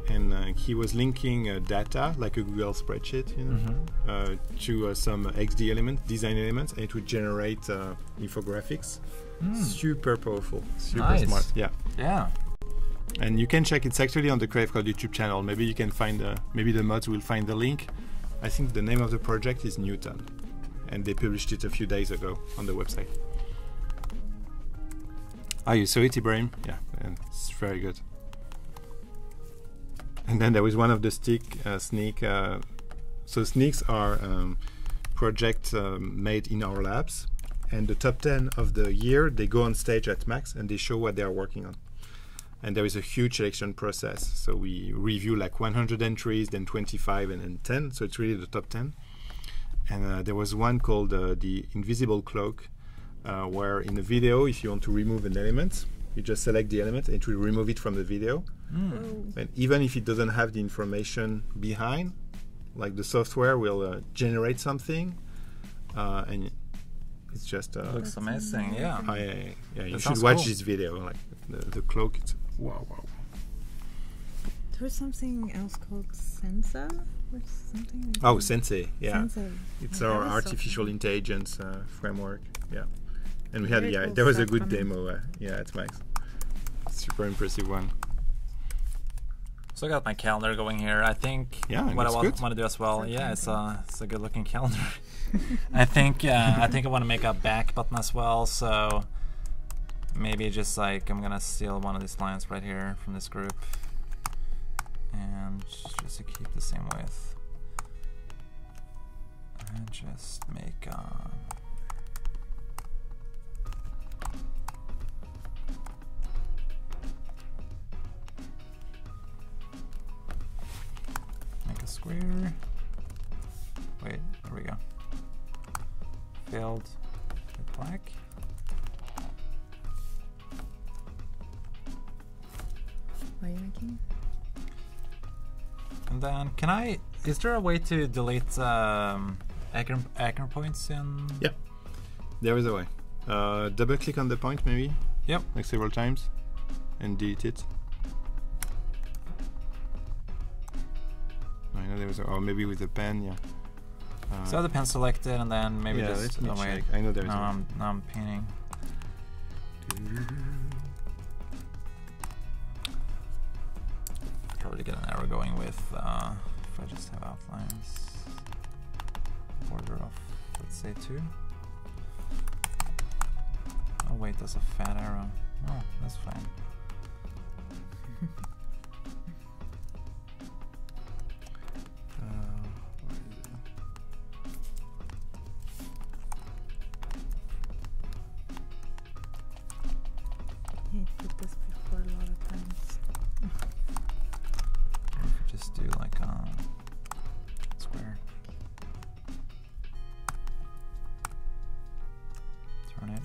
and he was linking data like a Google spreadsheet, you know, to some XD elements, design elements, and it would generate infographics. Super powerful, super smart. Yeah. Yeah. And you can check, it's actually on the Creative Cloud YouTube channel. Maybe you can find, maybe the mods will find the link. I think the name of the project is Newton, and they published it a few days ago on the website. Ah, you saw it, Ibrahim? Yeah, and it's very good. And then there was one of the sneak. So sneaks are projects made in our labs, and the top 10 of the year, they go on stage at Max and they show what they are working on. And there is a huge selection process. So we review like 100 entries, then 25, and then 10. So it's really the top 10. And there was one called the Invisible Cloak, where in the video, if you want to remove an element, you just select the element and it will remove it from the video. And even if it doesn't have the information behind, like the software will generate something, and it's just Looks amazing. Yeah. you That should sounds watch cool. this video. Like the cloak, it's wow. There's something else called Sensa or something. Like Oh, that. Sensei, yeah. Sensei. It's Yeah, that our was so artificial fun. intelligence framework. Yeah, and we had Very cool there was a stuff good from demo. At Max. Super impressive one. So I got my calendar going here. I think Yeah, it what I looks want good. to do as well. So Yeah, fancy. it's a good looking calendar. I think I want to make a back button as well. So maybe just like I'm gonna steal one of these lines right here from this group, and just to keep the same width, and just make. Make a square. Wait, there we go. Filled with black. What are you making? And then, is there a way to delete anchor points in? Yeah, there is a way. Double click on the point maybe. Yep. Like several times, and delete it. I know there was, or maybe with a pen. Yeah. So the pen selected, and then maybe yeah, just. let me Oh, wait. check. I know there is. Now I'm painting. Probably get an arrow going with if I just have outlines. Border of, let's say 2. Oh wait, that's a fat arrow. Oh, that's fine. Where is it? Yeah, I did this before a lot of times. Or if you just do like a square. Turn it.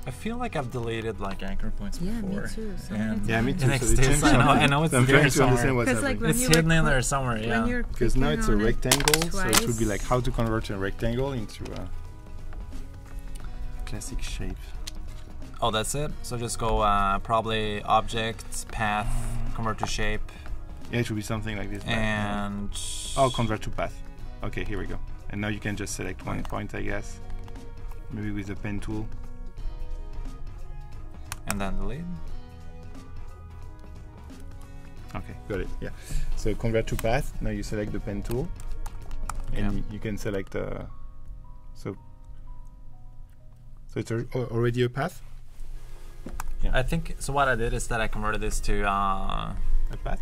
I feel like I've deleted like anchor points Yeah, me before. too, so And many Yeah, me times. too. It So they exists, changed I something. know it's I'm there trying to understand somewhere. what's 'Cause, like, happening. when It's you hidden in record- there somewhere, yeah. When you're Because now clicking it's a on it rectangle, so it would be like twice. how to convert a rectangle into a classic shape. Oh, that's it? So just go probably object, path, convert to shape, Yeah, it should be something like this. but- and... Oh, convert to path. Okay, here we go. And now you can just select one point, I guess. Maybe with the pen tool. and then delete. Okay, got it. Yeah. So convert to path. Now you select the pen tool, and Yeah. you can select. So it's already a path. I think, so what I did is that I converted this to... A path.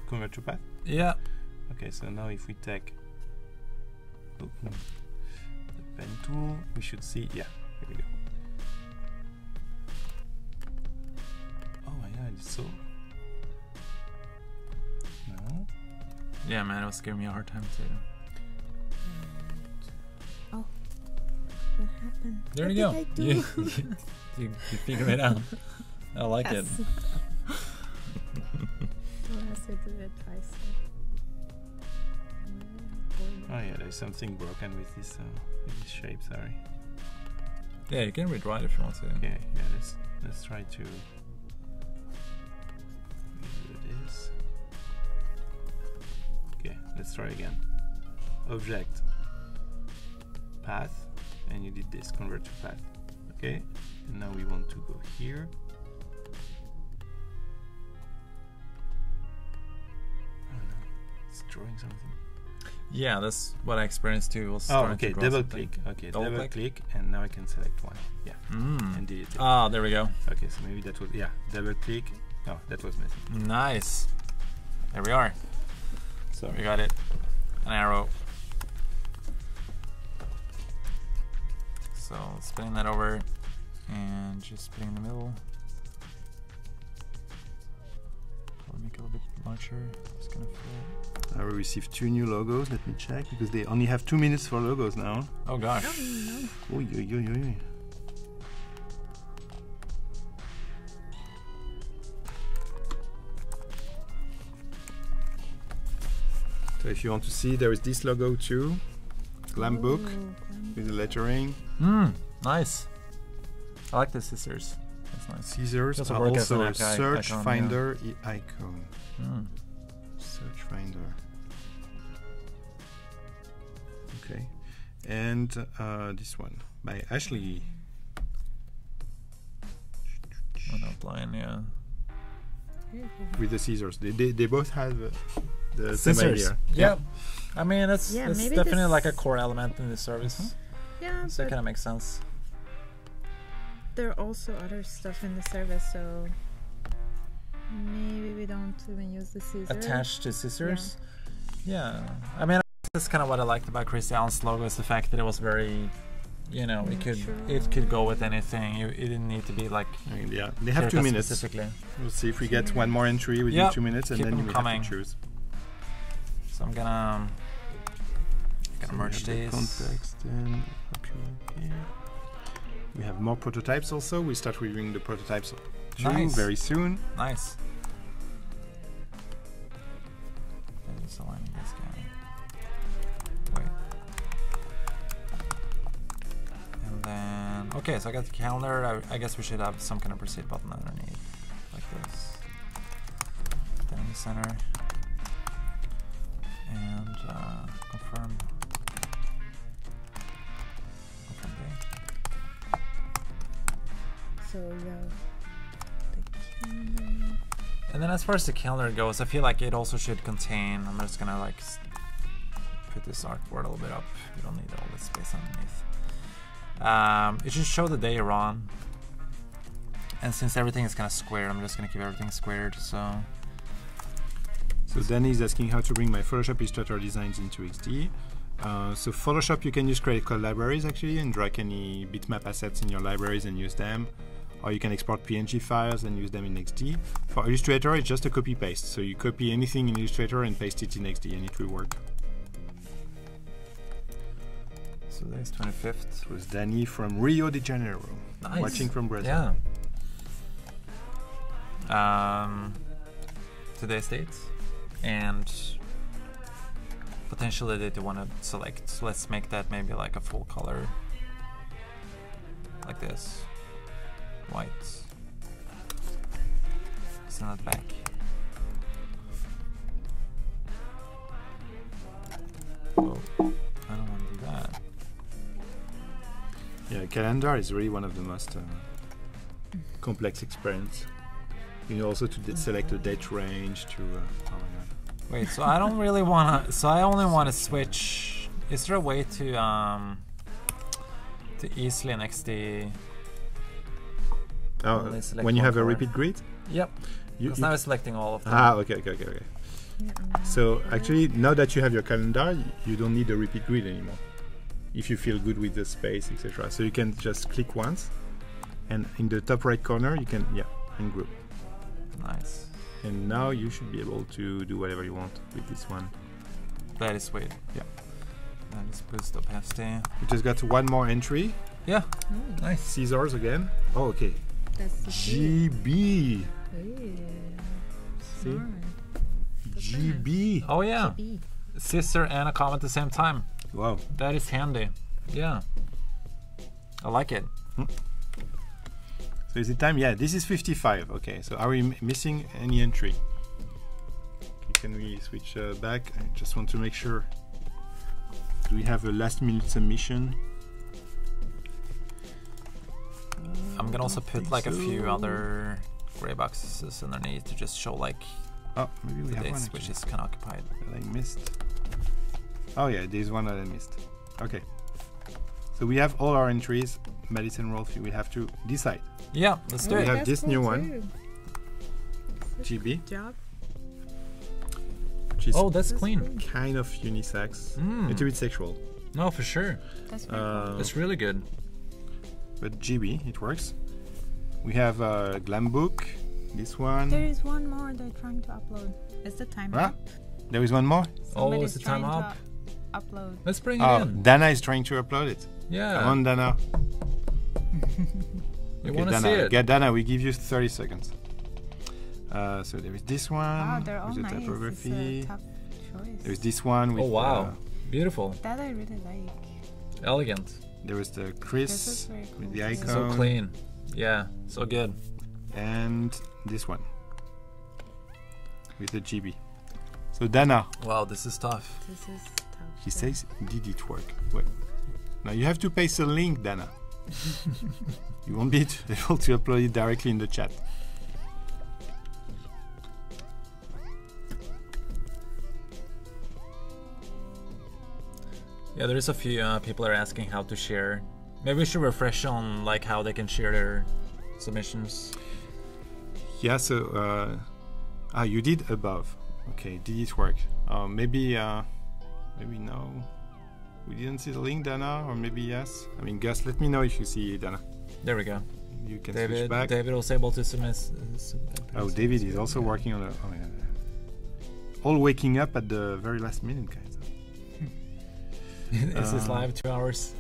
Convert to path. yeah. Okay. So now if we take the pen tool, we should see. Yeah. Here we go. Oh my God! It's so. No. Yeah, man, it was giving me a hard time too. Oh, what happened? There What you go. did I do? You figure it out. I like it. Yes. Oh, I said to it twice. Oh yeah, there's something broken with this shape. Sorry. Yeah, you can rewrite if you want to. Okay, yeah, let's try to do this. Okay, let's try again. Object, path, and you did this, convert to path. Okay, and now we want to go here. Oh no, it's drawing something. Yeah, that's what I experienced too. Was Oh, starting okay, to draw double something. click. Okay, Double double click? click, and now I can select one. Yeah, Mm. and delete it. Ah, there we go. Okay, so maybe that was, yeah, double click. Oh, that was missing. Nice. There we are. So We got it. An arrow. So spinning that over and just putting in the middle. Probably make a little bit larger. It's gonna fit. I will receive 2 new logos. Let me check because they only have 2 minutes for logos now. Oh gosh. Oy, oy, oy, oy. So if you want to see, there is this logo too. GlamBook with the lettering. Nice. I like the scissors. That's nice. Scissors Also are work as also an a search icon, finder icon. Mm. Search finder. Okay. And this one by Ashley. An outline, yeah. With the scissors. They both have the same Scissors. idea. Yeah. I mean, it's maybe definitely this- like a core element in the service. Yeah, So it but kind of makes sense. there are also other stuff in the service, so maybe we don't even use the scissors. Attached to scissors. Yeah. I mean, that's kind of what I liked about Chris Allen's logo is the fact that it was very, you know, it could go with anything. It didn't need to be like. Yeah, they have 2 haircut minutes. specifically. We'll see if we get one more entry within Yep. 2 minutes, and Keep then them we coming. have to choose. So I'm gonna So we merge have the these. context and up here. We have more prototypes also. We start reviewing the prototypes too Nice. very soon. Nice. I'm just aligning this guy. Wait. And then, okay, so I got the calendar. I guess we should have some kind of proceed button underneath, like this. Then in the center. And confirm. Confirm date. So yeah, the calendar. And then as far as the calendar goes, I feel like it also should contain, I'm just gonna like put this artboard a little bit up. You don't need all this space underneath. It should show the day you're on. And since everything is kind of square, I'm just gonna keep everything squared, so. So Danny is asking how to bring my Photoshop Illustrator designs into XD. So Photoshop, you can use Creative Cloud libraries actually and drag any bitmap assets in your libraries and use them. Or you can export PNG files and use them in XD. For Illustrator, it's just a copy paste. So you copy anything in Illustrator and paste it in XD and it will work. So today's 25th. It was Danny from Rio de Janeiro, Nice. watching from Brazil. Yeah. Today's date. And potentially they do want to select. So let's make that maybe like a full color. Like this. White. Send that back. Oh, I don't want to do that. Yeah, calendar is really one of the most complex experience. You know, also to select the date range to. Oh my god. Wait, so I don't really want to. So I only want to switch. Is there a way to easily in XD? Oh, Only select when you one have a color. repeat grid? Yep. You, Because now I'm selecting all of them. okay. Yeah, So actually, now that you have your calendar, you don't need a repeat grid anymore. If you feel good with the space, etc. So you can just click once, and in the top right corner, you can ungroup. Nice. And now you should be able to do whatever you want with this one. That is sweet. Yeah. That is boost opacity. We just got one more entry. Yeah. Nice. Scissors again. Oh, okay. that's the GB. See? GB. Oh yeah. GB. Scissor and a comma at the same time. Wow. That is handy. Yeah. I like it. So is it time? Yeah, this is 55. Okay, so are we missing any entry? Okay, can we switch back? I just want to make sure. Do we have a last minute submission? I'm gonna also put like a few so. other gray boxes underneath to just show like Oh, maybe we the have one. dates, which actually is kind of occupied. that I missed. Oh yeah, there's one that I missed. Okay. So we have all our entries. Madhis and Rolf, we have to decide. Yeah, let's do We it. have That's this cool new one. too. GB, Job. which is Oh, that's That's clean. cool. kind of unisex. Mm. It's a bit sexual. No, for sure. That's very cool. That's really good. But GB, it works. We have GlamBook, This one. There is one more they're trying to upload. Is the time Ah, up? there is one more. Somebody's is the time trying up? to upload. Let's bring it Oh, in. Dana is trying to upload it. Yeah. Come on, Dana. You Okay, want to see Dana. it? Get Dana. We give you 30 seconds. So there is this one Wow, they're all with the nice. typography. It's a tough choice. There's this one with Oh wow, beautiful, That I really like. elegant, there is the This is Chris very with cool the too. icon. so clean. Yeah, so good. And this one with the GB. So Dana, Wow, this is tough. This is tough. he says, did it work? Wait. Now you have to paste a link, Dana. You won't be able to upload it directly in the chat. Yeah, there's a few people are asking how to share. Maybe we should refresh on like how they can share their submissions. Yeah, so you did above. Okay, did it work? Maybe no. We didn't see the link, Dana, or maybe yes. I mean, Gus, let me know if you see Dana. There we go. You can switch David, back. David was able to submit. Oh, David is also working on it. Oh, yeah. All waking up at the very last minute, guys. Is this live 2 hours?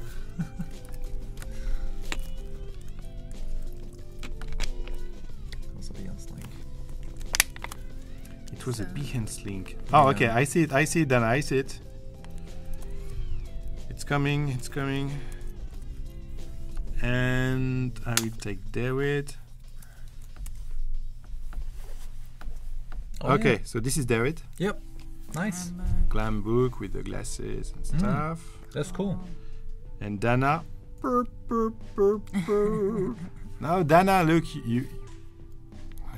Also Behance link. It was a So- Behance link. Oh, okay. I see it. I see it, Dana. I see it. It's coming. It's coming. And I will take David. Oh, Okay, yeah. so this is David. Yep. Nice. GlamBook with the glasses and stuff. That's cool. And Dana. Burp, burp, burp, burp. Now, Dana, look, you.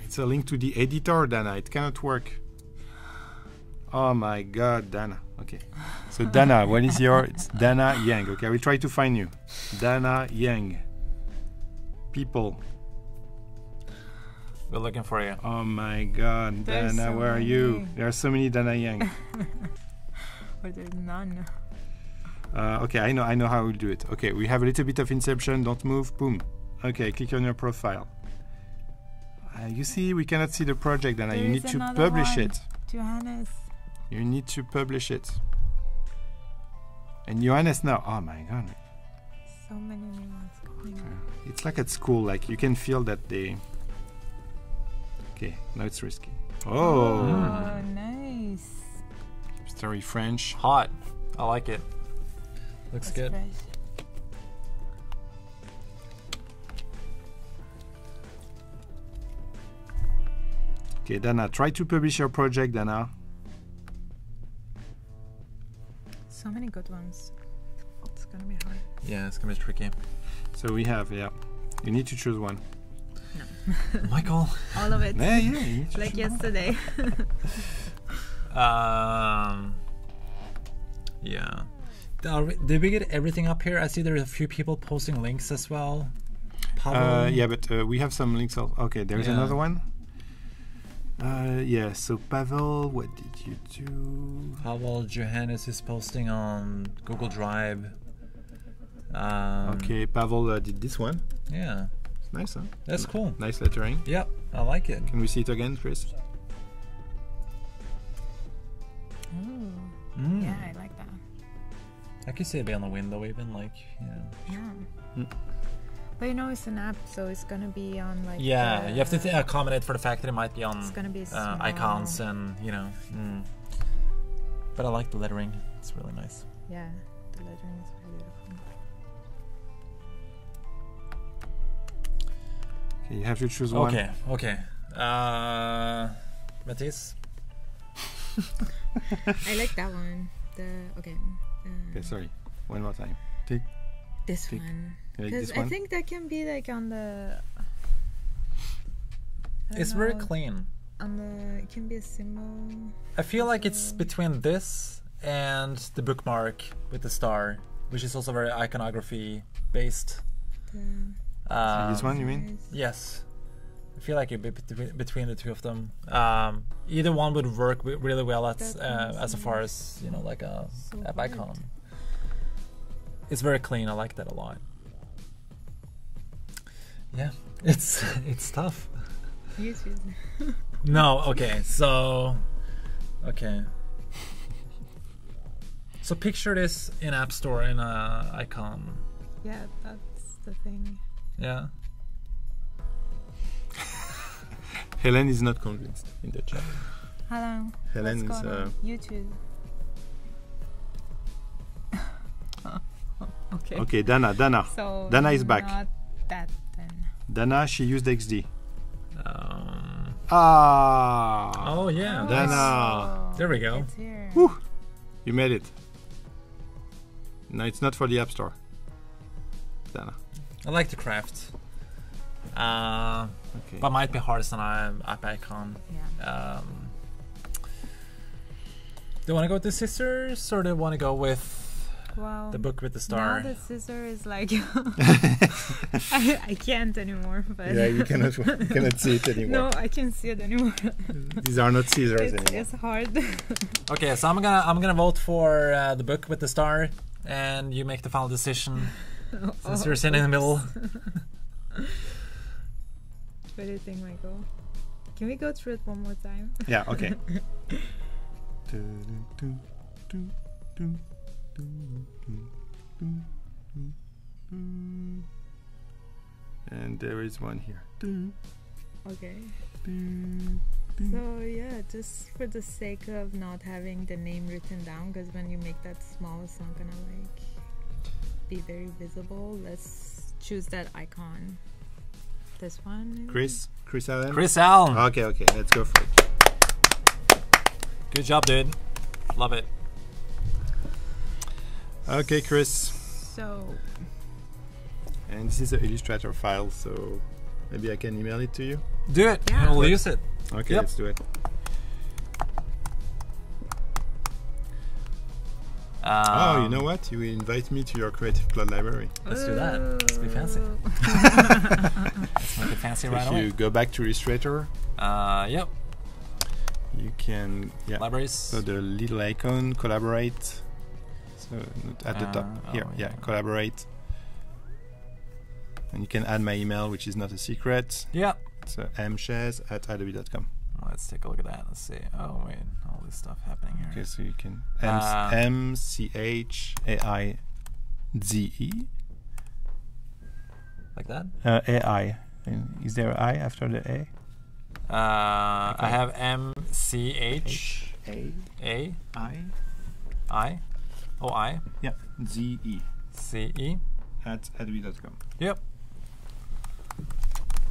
It's a link to the editor, Dana. It cannot work. Oh my God, Dana. Okay. So Dana, what is your? It's Dana Yang. Okay, I will try to find you. Dana Yang. People. We're looking for you. Oh my God, There's Dana, so where are you? many. There are so many Dana Yang. But there's none. Okay, I know how we'll do it. Okay, we have a little bit of inception. Don't move. Boom. Okay, click on your profile. You see, we cannot see the project, Dana. There You is need to another publish one. it. Johannes. You need to publish it. And Johannes now. Oh my God. So many new ones coming up. It's like at school. Like you can feel that they. Okay, now it's risky. Oh, Oh, nice. story French. Hot. I like it. Looks That's good. fresh. Okay, Dana, try to publish your project, Dana. So many good ones. It's gonna be hard. Yeah, it's gonna be tricky. So we have, yeah. You need to choose one. Michael. All of it. Yeah, you need to Like choose one. yesterday. Yeah. Did we get everything up here? I see there's a few people posting links as well. Pavel. Yeah, but we have some links. Okay, there's Yeah. another one. Yeah, so Pavel, what did you do? Pavel Johannes is posting on Google Drive. Okay, Pavel did this one. Yeah, It's nice, huh? that's cool. Nice lettering. Yep, I like it. Can we see it again, Chris? Ooh. Mm. Yeah, I like that. I could see it be on the window even, like, you know. Yeah. Mm. But you know, it's an app, so it's gonna be on like. Yeah, you have to accommodate for the fact that it might be on It's gonna be small. icons and, you know. But I like the lettering. It's really nice. Yeah, the lettering is beautiful. Okay, you have to choose one. Okay. Mahdis? I like that one. Okay. Okay, sorry. One more time. This Tick. one. You like Because this I one? think that can be like on the. I don't It's very know, clean. On the, it can be a symbol. I feel like it's between this and the bookmark with the star, which is also very iconography based. The, This one, you mean? size. Yes. I feel like it'd be between the two of them. Either one would work really well That as one's far as, you know, like a so app hard. icon. It's very clean. I like that a lot. Yeah, it's tough. YouTube. No, okay, so so picture this in App Store in a icon. Yeah, that's the thing. Yeah. Helen is not convinced in the chat. Hello. Helen What's is going on? YouTube. Okay. okay. Dana So Dana is back. Not that then. Dana, she used XD. Oh yeah. Dana. There we go. It's here. Woo. You made it. No, it's not for the App Store. Dana. I like to craft. Okay. But might be hardest on app icon. Yeah. Do you want to go with the scissors or do you want to go with Well, the book with the star? now the scissor is like I can't anymore. But Yeah, you cannot see it anymore. no, I can't see it anymore. These are not scissors anymore. It's hard. Okay, so I'm gonna vote for the book with the star, and you make the final decision since you're sitting in the middle. What do you think, Michael? Can we go through it one more time? Yeah, okay. And there is one here. Okay. So yeah, just for the sake of not having the name written down, because when you make that small, it's not gonna like be very visible. Let's choose that icon. This one. Maybe? Chris Allen? Chris Allen. Okay, let's go for it. Good job, dude. Love it. Okay, Chris. So And this is an Illustrator file, so maybe I can email it to you. Do it. Yeah. We'll use it. Okay, Yep. let's do it. Oh, you know what? You will invite me to your Creative Cloud library. Let's do that. Let's be fancy. Ooh. Let's make it fancy So right if away. you go back to Illustrator, Yep. you can Libraries. So the little icon, collaborate. So at the top here, oh, yeah, yeah. collaborate. And you can add my email, which is not a secret. Yeah. So mshez@adobe.com. Let's take a look at that. Let's see. Oh wait, all this stuff happening here. Okay, so you can Uh, MCHAIZE. Like that. AI. And is there an I after the A? I have MCH A A I. I O I Yeah, ZE CE. at adobe.com. Yep.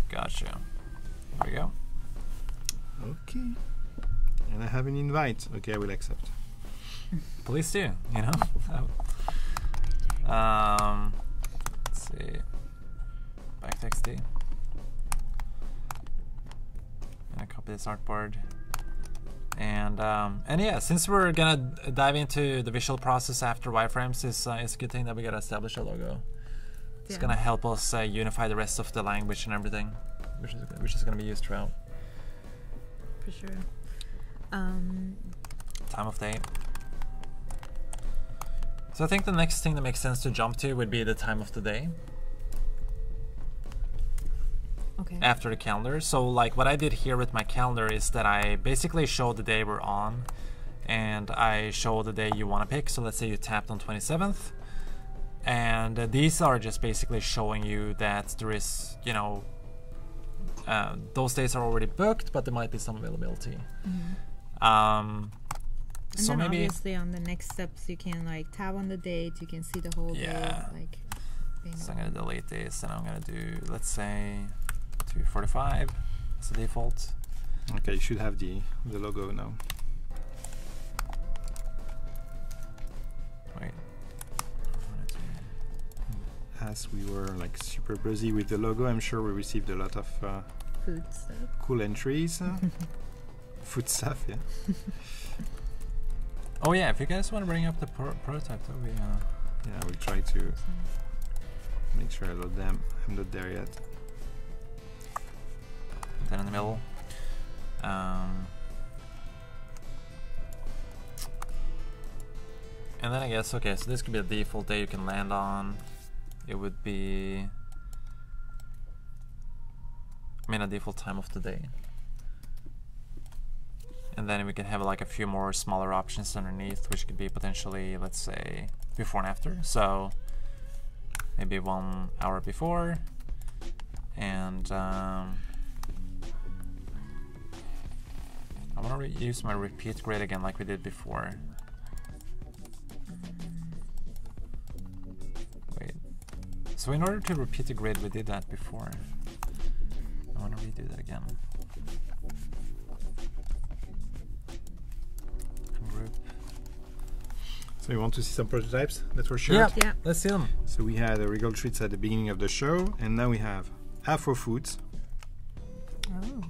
Gotcha. There we go. Okay. And I have an invite. Okay, I will accept. Please do. You know. Let's see. Back to XD. And copy this artboard. And yeah, since we're gonna dive into the visual process after wireframes, it's a good thing that we gotta establish a logo. It's gonna help us unify the rest of the language and everything, which is gonna be used throughout. For sure. Time of day. So I think the next thing that makes sense to jump to would be the time of the day Okay. after the calendar. So like what I did here with my calendar is that I basically show the day we're on, and I show the day you want to pick. So let's say you tapped on 27th, and these are just basically showing you that there is, you know, those days are already booked, but there might be some availability. And So then maybe obviously on the next steps you can like tab on the date, you can see the whole Yeah. day. Like, being so I'm gonna on. delete this, and I'm gonna do, let's say 245 as the default. Okay, you should have the logo now. Wait. As we were like super busy with the logo, I'm sure we received a lot of Food stuff. cool entries. Food stuff, yeah. Oh yeah, if you guys want to bring up the prototype, that would be Yeah, I will try to make sure I load them. I'm not there yet. then in the middle. And then I guess, okay, so this could be a default day you can land on. It would be I mean a default time of the day. And then we can have like a few more smaller options underneath, which could be potentially, let's say, before and after. So maybe 1 hour before, and I want to use my repeat grid again like we did before. Wait. So in order to repeat the grid, we did that before. I want to redo that again. Group. So you want to see some prototypes that were shared? Yeah, Yeah. let's see them. So we had regal treats at the beginning of the show, and now we have Afro foods. Oh.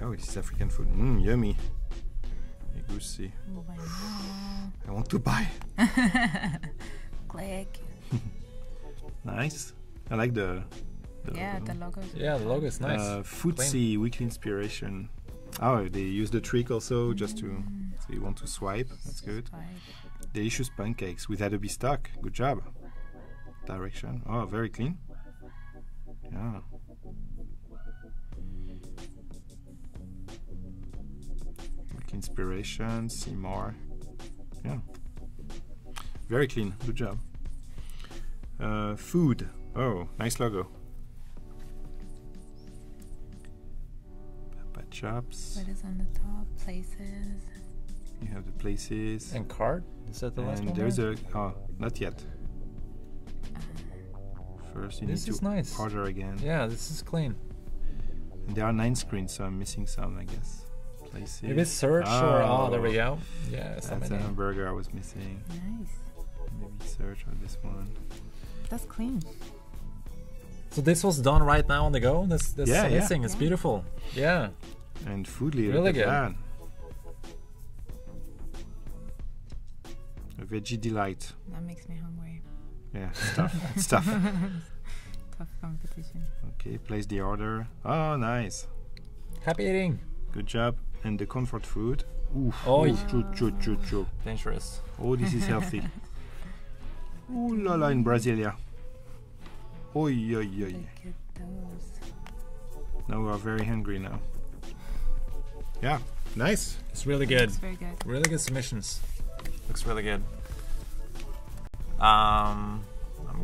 Oh, this is African food. Yummy. Egusi. Oh, I know. I want to buy. Click. Nice. I like the Yeah, the logo. Yeah, the logo is nice. Foodsie weekly inspiration. Oh, they use the trick also just to. So you want to swipe. That's good. Delicious pancakes with Adobe stock. Good job. Direction. Oh, very clean. Yeah. Weekly inspiration. See more. Yeah. Very clean. Good job. Food. Oh, nice logo. Papa chops. What is on the top? Places. You have the places. And card? Is that the last And one? there's there? a. Oh, not yet. First, you This need is to nice. order again. Yeah, this is clean. And there are 9 screens, so I'm missing some, I guess. Places. Maybe search or there we go. Yeah, so That's a many. hamburger I was missing. Nice. Maybe search or this one. That's clean. So this was done right now on the go. That's Yeah, yeah. amazing. It's Yeah. beautiful. Yeah. And food leader. Really look at good. that. A veggie delight. That makes me hungry. Yeah, stuff. It's tough. Tough competition. Okay, place the order. Oh, nice. Happy eating. Good job. And the comfort food. Oof. Oh, Choo. dangerous. Oh, this is healthy. Ooh la la in Brasilia. Oi, oi, oi. Look at those. Now we are very hungry now. Yeah, nice. It's really good. It's very good. Really good submissions. Looks really good. I'm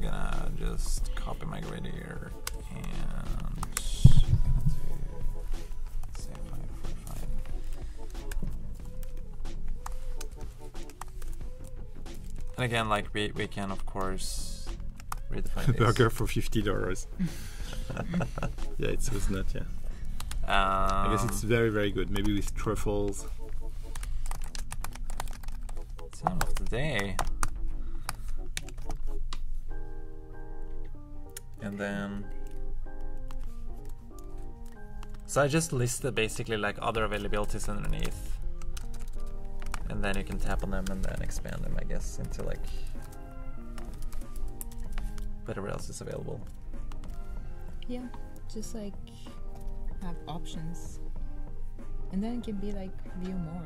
gonna just copy my grid here and I'm gonna do say 545. And again, like we can of course redefine this. Burger for $50. Yeah, it was not. Yeah, I guess it's very, very good. Maybe with truffles. time of the day. And then so I just listed basically like other availabilities underneath, and then you can tap on them and then expand them, I guess, into like whatever else is available. Yeah, just like have options, and then it can be like view more.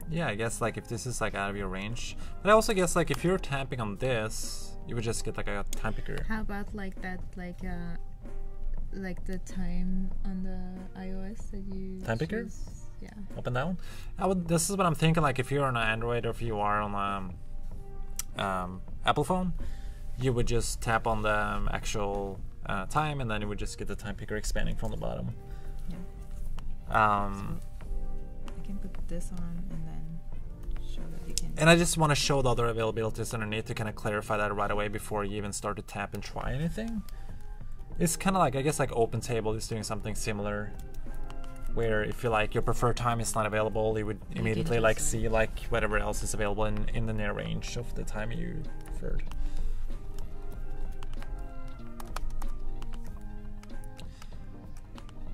Yeah, I guess like if this is like out of your range, but I also guess like if you're tapping on this, you would just get like a time picker. How about like that, like the time on the iOS that you Time picker? choose? Yeah. Up and down. This is what I'm thinking. Like if you're on an Android or if you are on a Apple phone, you would just tap on the actual time, and then you would just get the time picker expanding from the bottom. Yeah. So I can put this on and then show that you can. and I just want to show the other availabilities underneath to kind of clarify that right away before you even start to tap and try anything. It's kind of like, I guess, like OpenTable is doing something similar, where if you like your preferred time is not available, you would can immediately just, like see like whatever else is available in the near range of the time you preferred.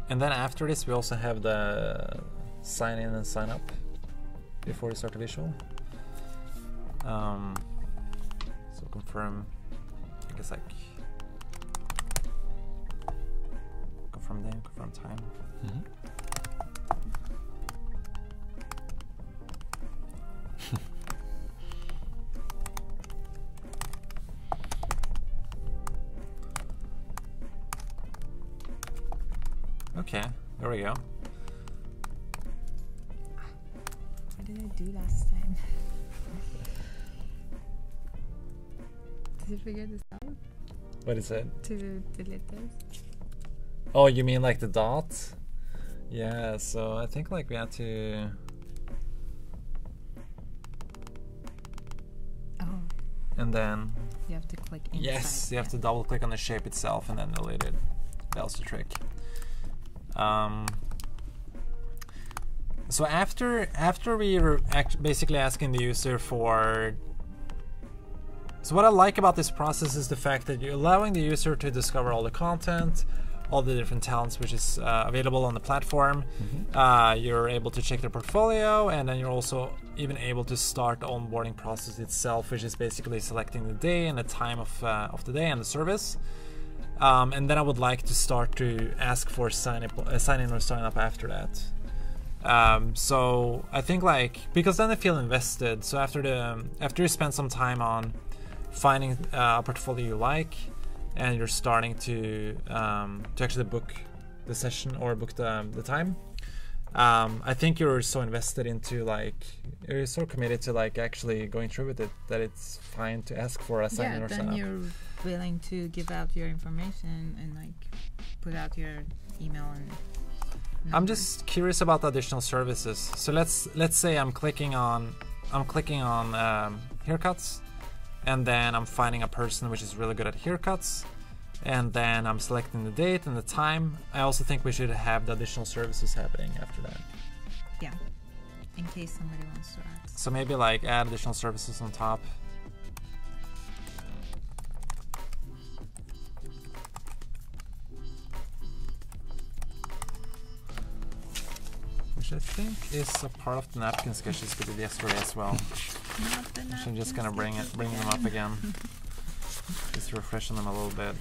And then after this, we also have the sign in and sign up before you start the visual. So confirm, I guess like confirm name, confirm time. Okay, there we go. What did I do last time? Did you figure this out? What is it? To delete this? Oh, you mean like the dot? Yeah, so I think like we have to... Oh. And then... You have to click inside. Yes, you have to double click on the shape itself and then delete it. That was the trick. So after we were basically asking the user for... So what I like about this process is the fact that you're allowing the user to discover all the content, all the different talents which is available on the platform. You're able to check their portfolio, and then you're also even able to start the onboarding process itself, which is basically selecting the day and the time of the day and the service. And then I would like to start to ask for sign in or sign up after that. So I think like, because then they feel invested. So after you spend some time on finding a portfolio you like, and you're starting to actually book the session or book the time, I think you're so invested into like, you're so committed to like actually going through with it that it's fine to ask for a sign in or sign up. Then you're willing to give out your information and like put out your email and number. I'm just curious about the additional services. So let's say I'm clicking on haircuts, and then I'm finding a person which is really good at haircuts, and then I'm selecting the date and the time. I also think we should have the additional services happening after that. Yeah, in case somebody wants to add. So maybe like add additional services on top. Which I think is a part of the napkin sketches we did yesterday as well. So I'm just gonna bring them up again. Just refreshing them a little bit.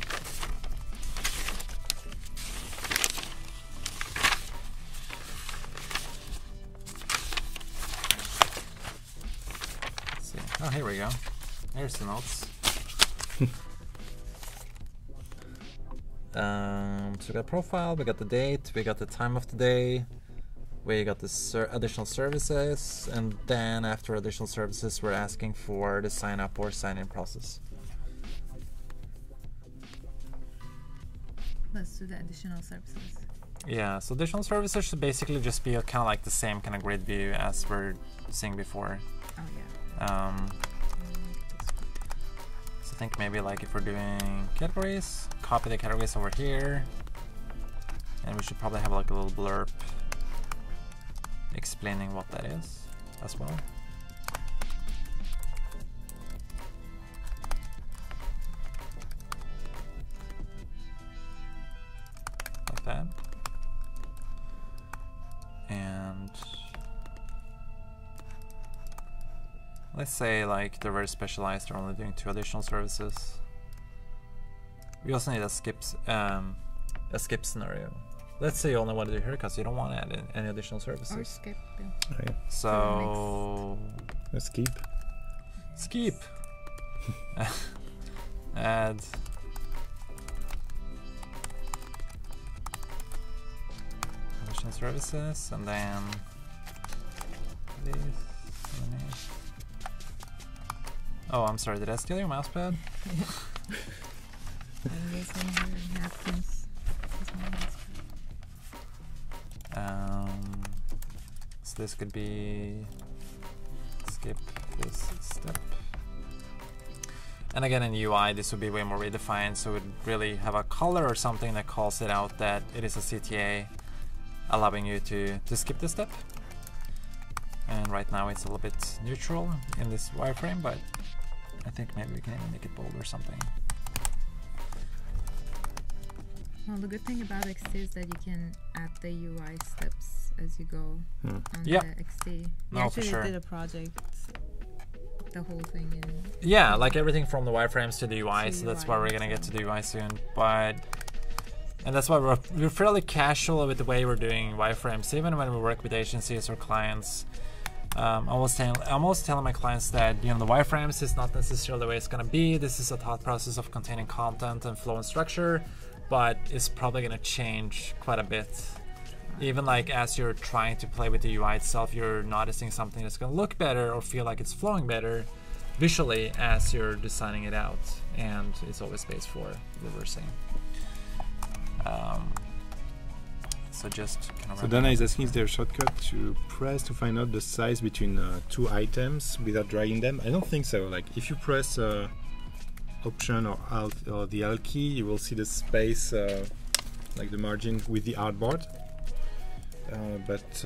Let's see. Oh, here we go. There's the notes. So we got profile, we got the date, we got the time of the day, we got the additional services, and then after additional services we're asking for the sign up or sign in process. Let's do the additional services. Yeah, so additional services should basically just be kind of like the same kind of grid view as we're seeing before. Oh yeah. So I think maybe like if we're doing categories, copy the categories over here, and we should probably have like a little blurb explaining what that is as well. Like that. And let's say like they're very specialized, they're only doing 2 additional services. We also need a skip scenario. Let's say you only want to do haircuts, you don't want to add any additional services. Or skip. Yeah. Oh, yeah. So Skip. Skip. Add additional services, and then this. Oh, I'm sorry. Did I steal your mouse pad? I'm guessing your napkins is my mouse pad. So this could be skip this step. And again, in UI, this would be way more redefined, so it would really have a color or something that calls it out that it is a CTA, allowing you to skip this step. And right now it's a little bit neutral in this wireframe, but I think maybe we can even make it bold or something. Well, the good thing about XD is that you can add the UI steps as you go on Yeah. the XD. We No, for actually sure. did a project, the whole thing in. Yeah, like everything from the wireframes to the UI, so that's why UI, we're gonna get so. to the UI soon. And that's why we're fairly casual with the way we're doing wireframes, even when we work with agencies or clients. I'm almost telling my clients that the wireframes is not necessarily the way it's gonna be. This is a thought process of containing content and flow and structure. but it's probably gonna change quite a bit. Even like as you're trying to play with the UI itself, you're noticing something that's gonna look better or feel like it's flowing better visually as you're designing it out, and it's always space for reversing. So just kind of. So Dana is asking, is there a shortcut to press to find out the size between two items without dragging them? I don't think so. Like if you press Option or Alt or the Alt key, you will see the space, like the margin with the artboard. But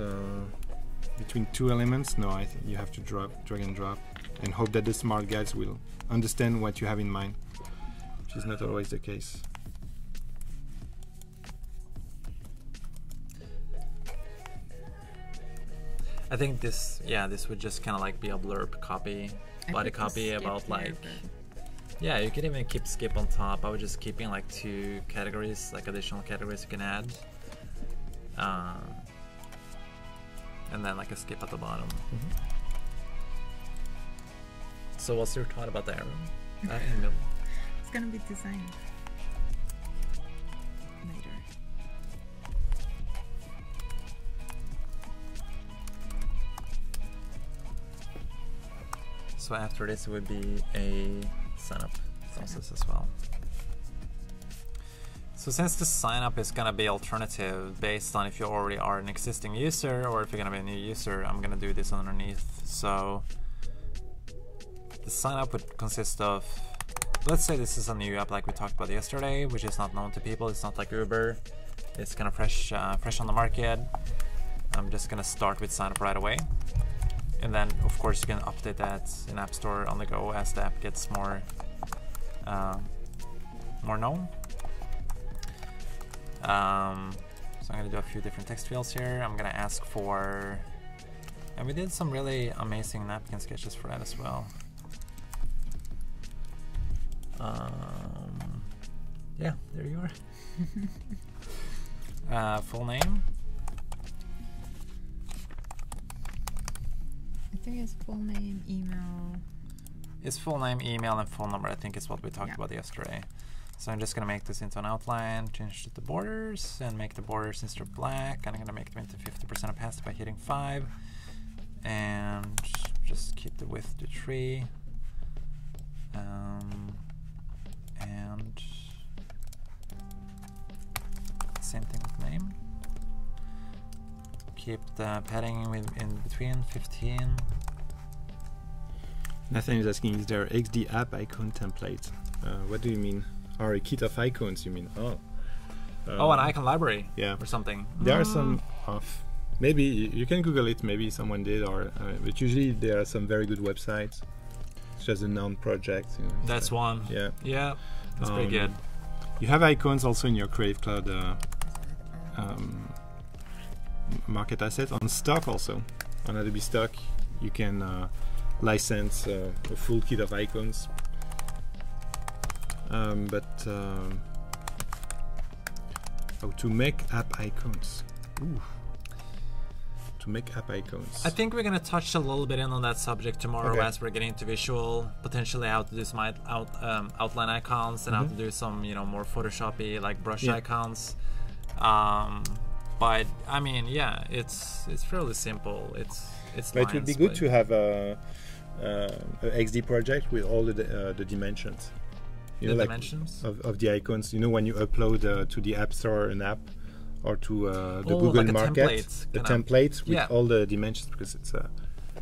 between two elements, no, I think you have to drag and drop, and hope that the smart guys will understand what you have in mind, which is not always the case. I think this would just kind of like be a blurb copy, body copy about like. Yeah, you can even keep skip on top. I was just keeping like 2 categories, like additional categories you can add. And then like a skip at the bottom. So what's your thought about the arrow? In the middle. It's gonna be designed later. So after this would be a sign up process as well. So since the sign up is gonna be alternative based on if you already are an existing user or if you're gonna be a new user, I'm gonna do this underneath. So the sign up would consist of, let's say this is a new app like we talked about yesterday, which is not known to people. It's not like Uber. It's kind of fresh on the market. I'm just gonna start with sign up right away. And then, of course, you can update that in App Store on the go as the app gets more known. So I'm gonna do a few different text fields here. I'm gonna ask for, and we did some really amazing napkin sketches for that as well. Yeah, there you are. Full name. I think it's full name, email. It's full name, email, and phone number. I think is what we talked about yesterday. So I'm just gonna make this into an outline, change the borders, and make the borders instead of black. And I'm gonna make them into 50% opacity by hitting 5, and just keep the width to 3. And same thing with name. Keep the padding in between 15. Nathan is asking, is there XD app icon template? What do you mean? Or a kit of icons, you mean? Oh, an icon library, yeah, or something. There are some of, maybe you can Google it, maybe someone did, or but usually there are some very good websites, such as the Noun Project. You know, that's one. Yeah, yeah, that's pretty good. You have icons also in your Creative Cloud market asset on stock also. On Adobe Stock, you can license a full kit of icons. How to make app icons. Ooh. To make app icons. I think we're gonna touch a little bit in on that subject tomorrow, okay, as we're getting into visual, potentially how to do some outline icons and how to do some, more Photoshopy like brush icons. But I mean, yeah, it's fairly simple. It's. But it would be good to have a XD project with all the dimensions. The dimensions of the icons. When you upload to the App Store an app, or to the Google like Market, the templates with all the dimensions, because it's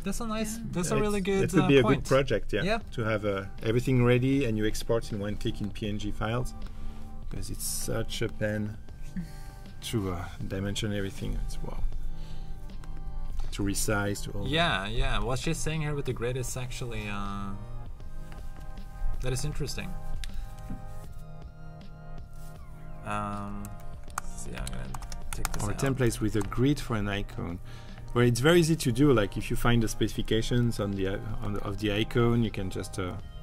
that's a nice, that's a really good. It would be a point. good project, to have everything ready and you export in one click in PNG files, because it's such a pain to dimension everything. It's to resize to all. Yeah. What she's saying here with the grid is actually that is interesting. See, I'm gonna take this or out. templates with a grid for an icon, where it's very easy to do. Like if you find the specifications of the icon, you can just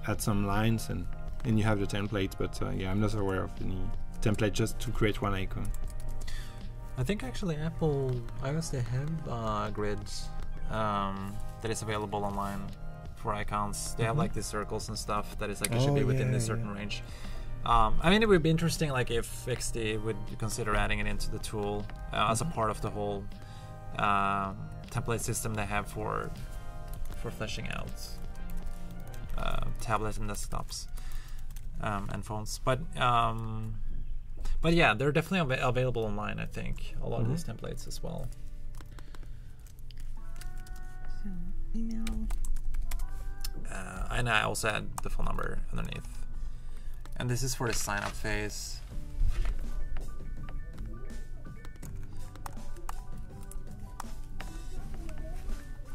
add some lines and you have the template. But I'm not aware of any template just to create one icon. I think actually Apple iOS, they have grids that is available online for icons. They have like these circles and stuff that is like it should be within this certain range. I mean, it would be interesting, like if XD would consider adding it into the tool as a part of the whole template system they have for fleshing out tablets and desktops and phones. But yeah, they're definitely available online. I think a lot of these templates as well. So email. And I also add the phone number underneath. And this is for the sign up phase.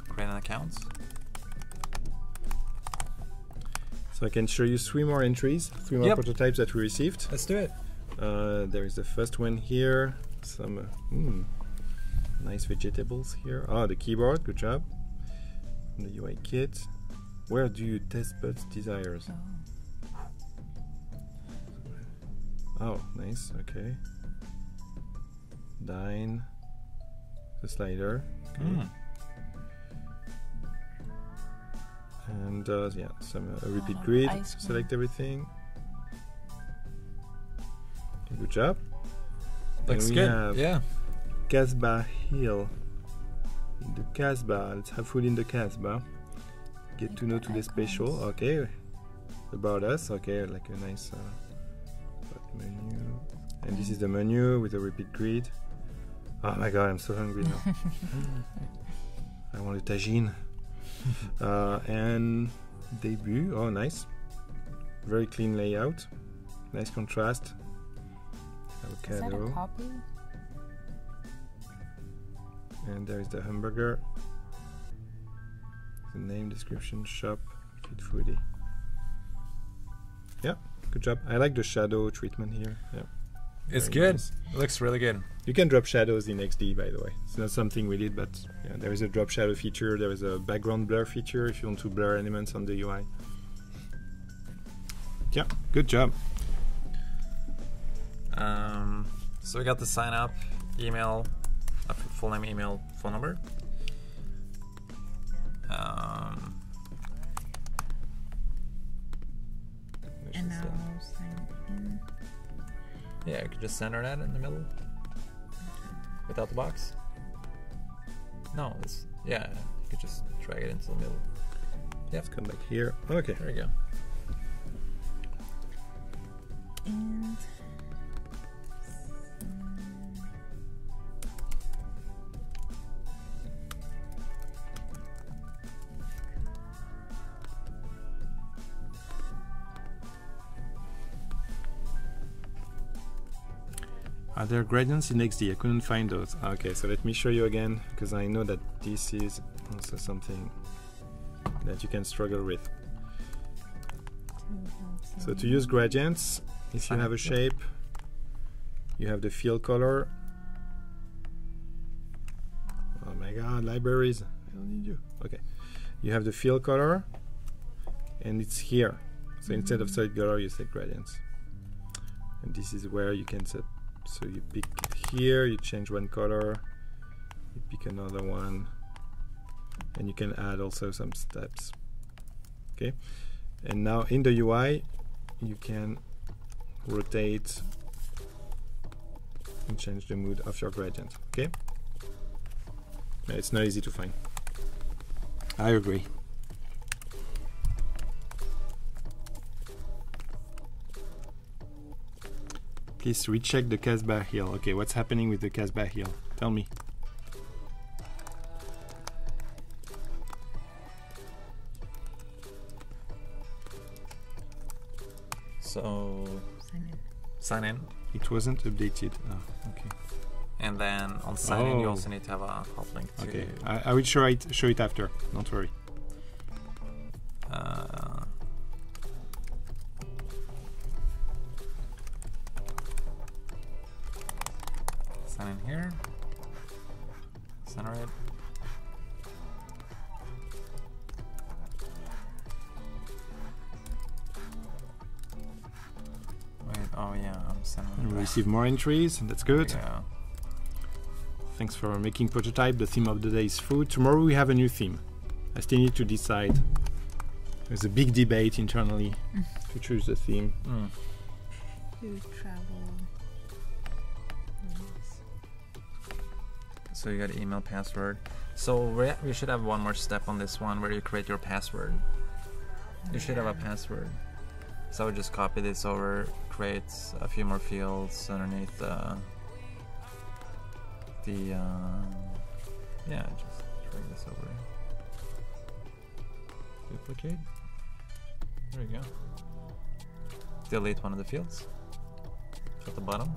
Create an account. So I can show you 3 more entries, 3 more prototypes that we received. Let's do it. There is the first one here. Some nice vegetables here. Oh, the keyboard, good job. And the UI kit. Where do you test Bud's desires? Oh, nice, okay. Dine. The slider. Okay. And yeah, some repeat grid to select everything. Okay, good job. Looks good. Yeah. Casbah Hill. The Casbah. Let's have food in the Casbah. Get to know today special. Okay. About us. Okay, like a nice menu. And this is the menu with a repeat grid. Oh my god, I'm so hungry now. I want a tagine. And debut. Oh, nice. Very clean layout. Nice contrast. Avocado. Is that a copy? And there is the hamburger. The name, description, shop, feed foodie. Yeah, good job. I like the shadow treatment here. Yeah, it's very good. Nice. It looks really good. You can drop shadows in XD, by the way. It's not something we did, but yeah, there is a drop shadow feature. There is a background blur feature if you want to blur elements on the UI. Yeah, good job. So we got the sign up, email, full name, email, phone number. And now sign in. Yeah, I could just center that in the middle without the box. No, it's yeah. You could just drag it into the middle. Yeah, Let's come back here. Okay, there we go. And are there gradients in XD? I couldn't find those. Okay, so let me show you again, because I know that this is also something that you can struggle with. So to use gradients, if you have a shape, you have the fill color. Oh my god, libraries, I don't need you. Okay, you have the fill color, and it's here. So instead of solid color, you set gradients. And this is where you can set. So you pick here, you change one color, you pick another one, and you can add also some steps. Okay, and now in the UI, you can rotate and change the mood of your gradient. Okay, it's not easy to find. I agree. Please recheck the Casbah Hill. Okay, what's happening with the Casbah Hill? Tell me. So sign in. It wasn't updated. Oh, okay. And then on sign in, you also need to have a hot link to. Okay, I will show it after. Don't worry. Sign in here. Center it. Wait, oh yeah, I'm centering. We receive more entries, and that's good. Yeah. Thanks for making prototype. The theme of the day is food. Tomorrow we have a new theme. I still need to decide. There's a big debate internally to choose the theme. to travel. So you got email, password. So we should have one more step on this one where you create your password. You should have a password. So I would just copy this over, create a few more fields underneath yeah, just drag this over. Duplicate. There you go. Delete one of the fields at the bottom.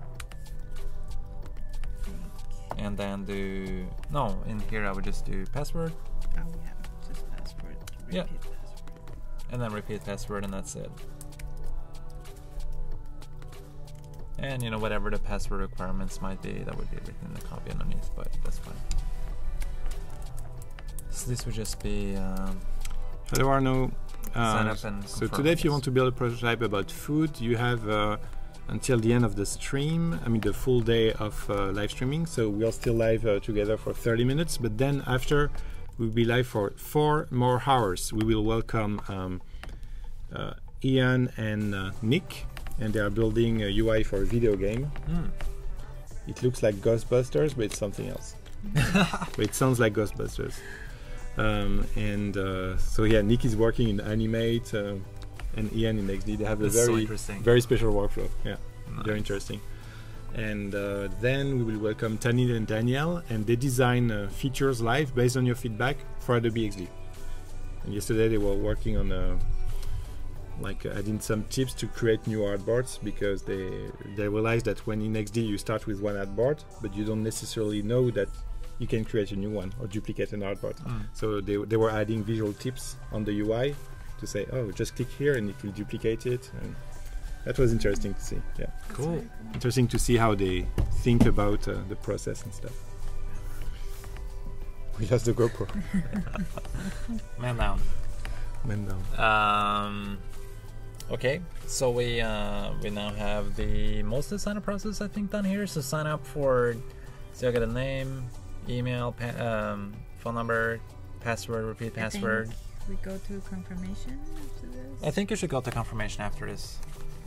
And then do, no, in here I would just do password. Oh yeah, just password. Yeah. Repeat password. And then repeat password, and that's it. And you know, whatever the password requirements might be, that would be written in the copy underneath, but that's fine. So this would just be There are no sign up and so confirm today if you this. want to build a prototype about food, you have until the end of the stream, I mean the full day of live streaming. So we are still live together for 30 minutes, but then after we'll be live for 4 more hours. We will welcome Ian and Nick, and they are building a UI for a video game. It looks like Ghostbusters, but it's something else. But it sounds like Ghostbusters. So yeah, Nick is working in Animate and Ian in XD. They have a That's so very interesting. very special workflow. Yeah, Nice. very interesting. And then we will welcome Tanil and Danielle, and they design features live based on your feedback for Adobe XD. And yesterday they were working on adding some tips to create new artboards, because they realized that when in XD you start with one artboard, but you don't necessarily know that you can create a new one or duplicate an artboard. So they were adding visual tips on the UI to say, oh, just click here and it will duplicate it. And that was interesting to see. Yeah, Cool. interesting to see how they think about the process and stuff. We lost the GoPro. Man down. Man down. Okay, so we now have most of the sign up process I think done here. So sign up for, so I got a name, email, phone number, password, repeat password. We go to confirmation after this. I think you should go to confirmation after this.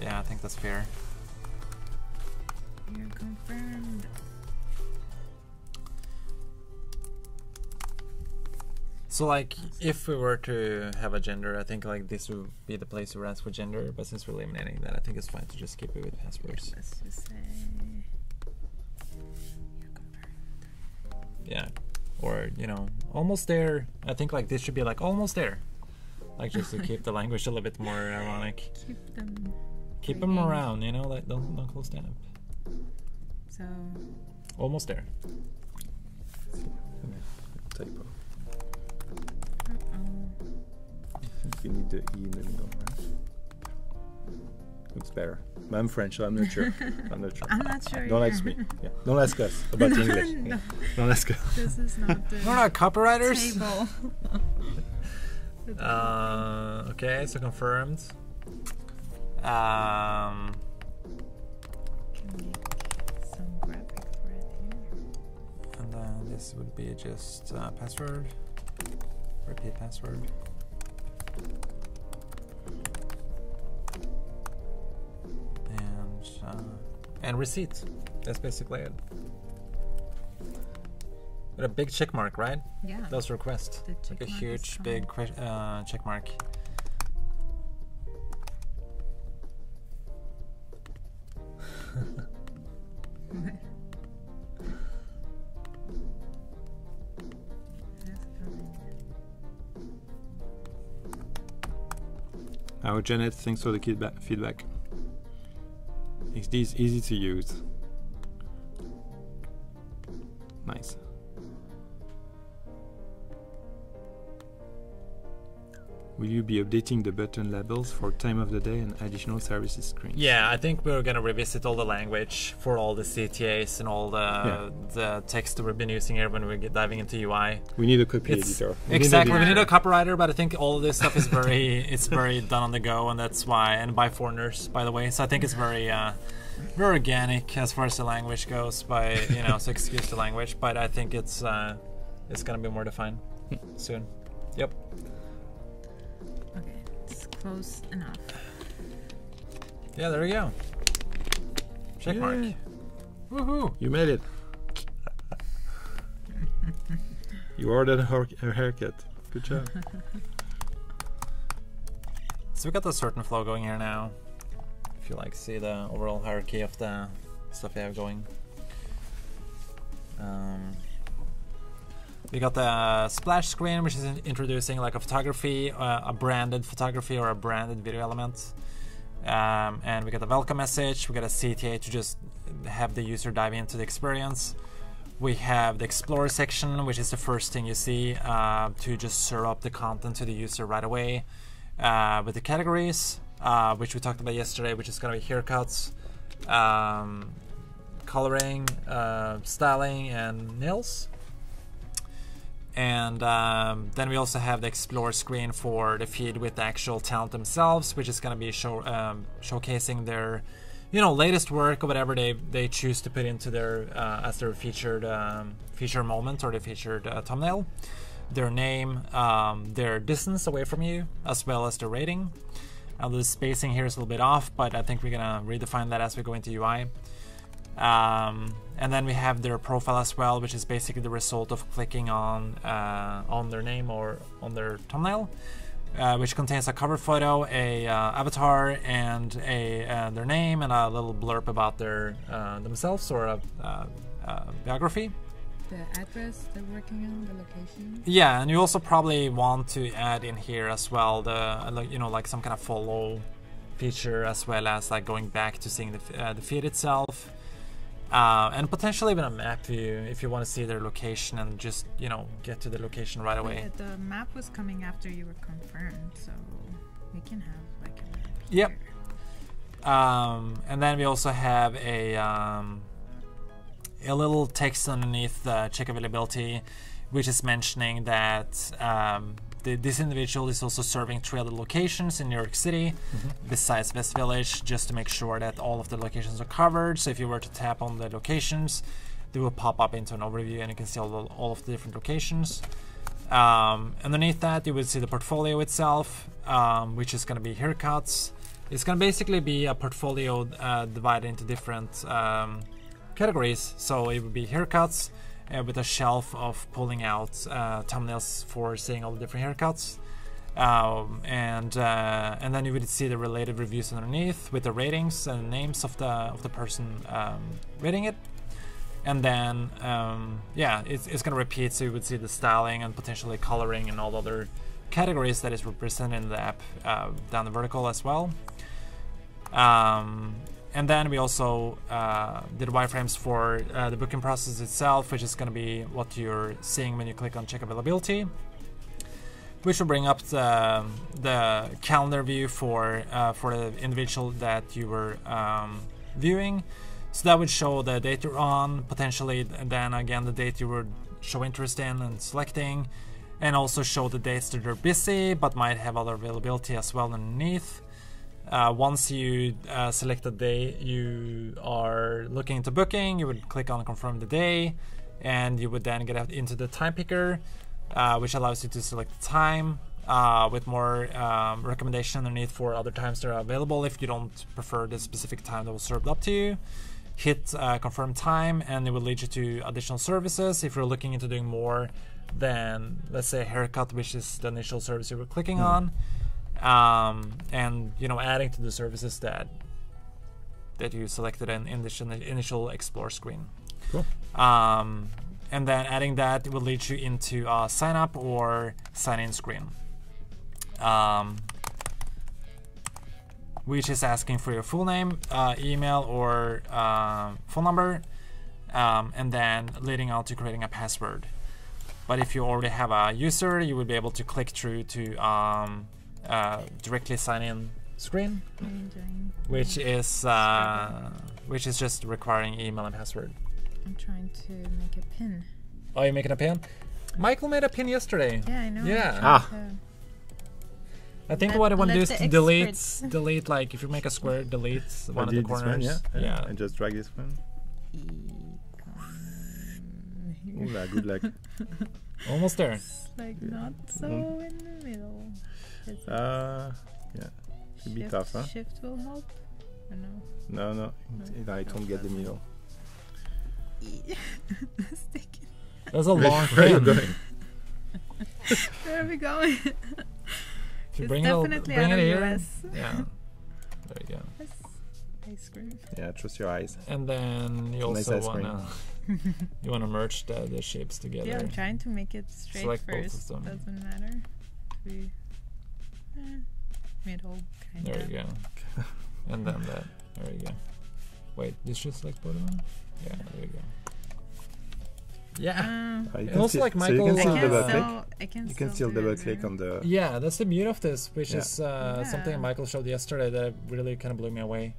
Yeah, I think that's fair. You're confirmed. So like, if we were to have a gender, I think like this would be the place to ask for gender. But since we're eliminating that, I think it's fine to just keep it with passwords. Let's just say you're confirmed. Yeah, or you know, almost there. I think like this should be like almost there, like just to keep the language a little bit more ironic. Keep them. Keep them reading. around, you know, like don't close down. So Almost there. Typo. uh-oh. I think we need the E in the middle, right? Looks better. But I'm French, so I'm not sure. I'm not sure. I'm not sure. Don't either. ask me. Yeah. Don't ask us about English. No. Yeah. Don't ask us. This is not the We're not copywriters. table. Okay, so confirmed. Can make some graphic for it here. And then this would be just password, repeat password. And receipt. That's basically it. With a big check mark, right? Yeah. Those requests. The check Like a mark is huge, fine. big check mark. That's coming. Our Janet, thanks for the feedback. XD is easy to use. Nice. Will you be updating the button labels for time of the day and additional services screens? Yeah, I think we're gonna revisit all the language for all the CTAs and all the text that we've been using here when we get diving into UI. We need a copy It's editor. exactly. We need a editor. copywriter, but I think all of this stuff is very it's very done on the go, and that's why, and by foreigners, by the way. So I think it's very very organic as far as the language goes. By so excuse the language, but I think it's gonna be more defined soon. Yep. Okay, it's close enough. Yeah, there we go. Check mark. Yeah. Woohoo! You made it. You ordered a haircut. Good job. So we got a certain flow going here now. If you like see the overall hierarchy of the stuff we have going. We got the splash screen, which is introducing like a photography, a branded photography or a branded video element. And we got a welcome message. We got a CTA to just have the user dive into the experience. We have the explore section, which is the first thing you see to just serve up the content to the user right away. With the categories, which we talked about yesterday, which is going to be haircuts, coloring, styling, and nails. And then we also have the explore screen for the feed with the actual talent themselves, which is going to be showcasing their, latest work or whatever they choose to put into their as their featured feature moment or the featured thumbnail. Their name, their distance away from you, as well as the rating. The spacing here is a little bit off, but I think we're gonna redefine that as we go into UI. And then we have their profile as well, which is basically the result of clicking on their name or on their thumbnail, which contains a cover photo, a avatar, and their name, and a little blurb about their themselves or a biography. The address they're working on, the location. Yeah, and you also probably want to add in here as well the like some kind of follow feature, as well as like going back to seeing the feed itself. And potentially even a map view if you want to see their location and just get to the location right away. Yeah, the map was coming after you were confirmed, so we can have like a map Yep. here. And then we also have a little text underneath the check availability, which is mentioning that this individual is also serving 3 other locations in New York City besides West Village, just to make sure that all of the locations are covered. So if you were to tap on the locations, they will pop up into an overview and you can see all of the different locations. Underneath that, you will see the portfolio itself, which is going to be haircuts. It's going to basically be a portfolio divided into different categories. So it would be haircuts, with a shelf of pulling out thumbnails for seeing all the different haircuts, and then you would see the related reviews underneath with the ratings and names of the person rating it, and then it's going to repeat. So you would see the styling and potentially coloring and all the other categories that is represented in the app down the vertical as well. And then we also did wireframes for the booking process itself, which is going to be what you're seeing when you click on check availability, which will bring up the calendar view for the individual that you were viewing. So that would show the date you're on, potentially, and then again the date you would show interest in and selecting, and also show the dates that are busy but might have other availability as well underneath. Once you select the day you are looking into booking, you would click on confirm the day, and you would then get into the time picker, which allows you to select the time with more recommendation underneath for other times that are available if you don't prefer the specific time that was served up to you. Hit confirm time, and it will lead you to additional services if you're looking into doing more than, let's say, a haircut, which is the initial service you were clicking on. And adding to the services that you selected in this initial explore screen. Cool. And then adding that will lead you into a sign up or sign in screen, which is asking for your full name, email, or phone number, and then leading out to creating a password. But if you already have a user, you will be able to click through to directly sign in screen, which is just requiring email and password. I'm trying to make a pin. Oh, you're making a pin? Michael made a pin yesterday. Yeah, I know. Yeah. I think what I want to do is to delete, like if you make a square, delete one of the corners. Yeah. And just drag this one. Good luck. Almost there. It's like not so in the middle. Yeah. Should be tough, huh? Shift will help. Or no? No, I don't get the middle. Sticky. That's a long Where are you pin. going? Where are we going? If you It's bring definitely bring out it of here. US. Yeah. There you go. That's ice cream. Yeah, trust your eyes. And then you Nice also ice cream. wanna merge the shapes together. Yeah, I'm trying to make it straight Select both of first. them. Doesn't matter. We, middle kind There of. you go. And then that. There you go. Wait, did you select both of them? Yeah, there you go. Yeah. You It can looks see- like so Michael, you can still I double can click. You can still double click on the. Yeah, that's the beauty of this, which Yeah. is something Yeah. Michael showed yesterday that really kind of blew me away.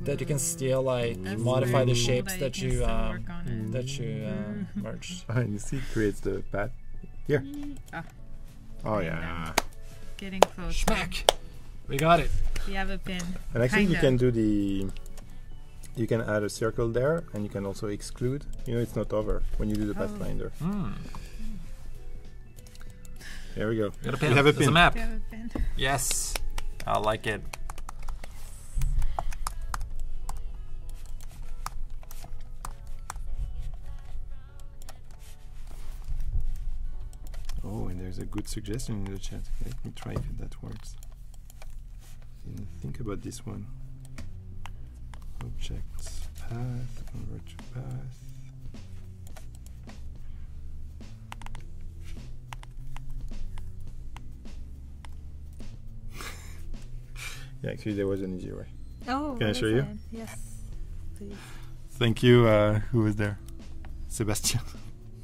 That you can still like That's modify really the cool shapes that that you you can still work on it. that you merged. And you see, it creates the path. Here. Ah, Oh Kinda. yeah. getting close. Smack! We got it. We have a pin. And actually, you Kinda. can do the. You can add a circle there, and you can also exclude. You know, it's not over when you do the pathfinder. There we go. Got a pin. We have a There's pin. a map. We have a pin. Yes, I like it. Oh, and there's a good suggestion in the chat. Let me try if that works. Didn't think about this one. Objects, path, convert to path. Yeah, actually there was an easy way. Oh, Can I what show is you? it? Yes, please. Thank you, who was there? Sebastian.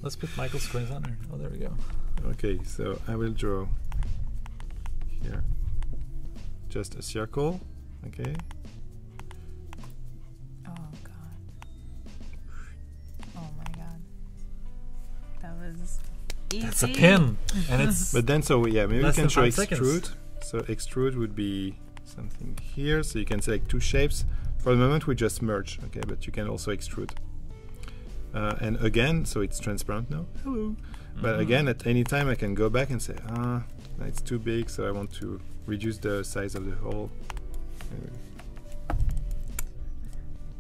Let's put Michael's screens on there. Oh, there we go. Okay, so I will draw here just a circle, okay? Oh god. Oh my god. That was easy. That's a pin, and it's But then, so yeah, maybe we Less can than show 5 seconds. extrude. So extrude would be something here, so you can select two shapes. For the moment, we just merge, okay? But you can also extrude. And again, so it's transparent now. Hello. But again, at any time, I can go back and say, it's too big, so I want to reduce the size of the hole. Anyway,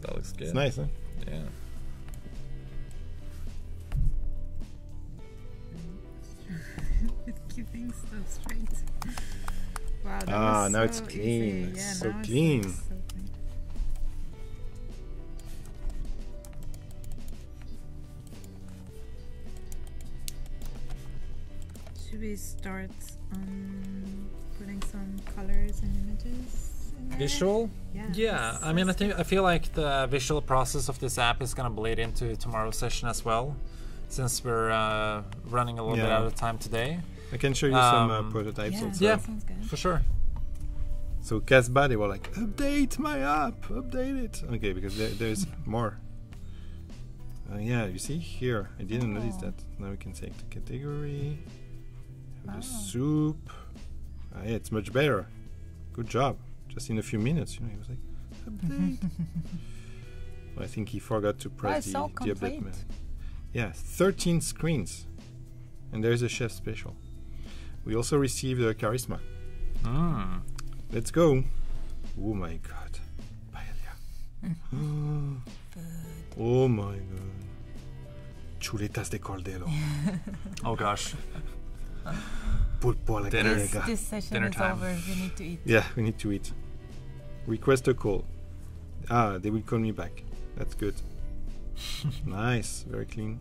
that looks good. it's nice, huh? Yeah. Keeping stuff straight. Wow, that was Now so it's clean. easy. Yeah, So now it clean. looks so clean. Should we start putting some colors and images in there? Visual? Yeah. Yeah, I mean, I feel like the visual process of this app is gonna bleed into tomorrow's session as well, since we're running a little bit Yeah. out of time today. I can show you some prototypes Yeah, also. Yeah. that sounds good. For sure. So Casbah, they were like, update my app, update it. Okay, because there's more. Yeah, you see here, I didn't notice that. Now we can take the category, have the soup. Yeah, it's much better. Good job. Just in a few minutes, he was like, update. Well, I think he forgot to press so the update. complete. Yeah, 13 screens. And there's a chef special. We also received a charisma. Let's go. Oh my god. Paella. Oh my god. Chuletas de cordero. Oh gosh. Pulpo a la Dinner. gallega. This session Dinner is time. over. We need to eat. Yeah, we need to eat. Request a call. They will call me back. That's good. Nice. Very clean.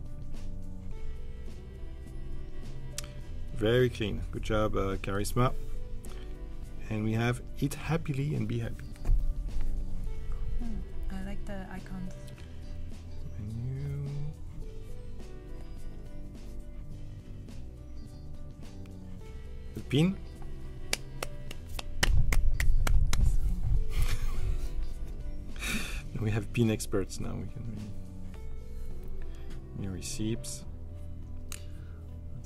Very clean. Good job, Charisma. And we have eat happily and be happy. I like the icons. Menu. The pin. We have pin experts now. We can new receipts. I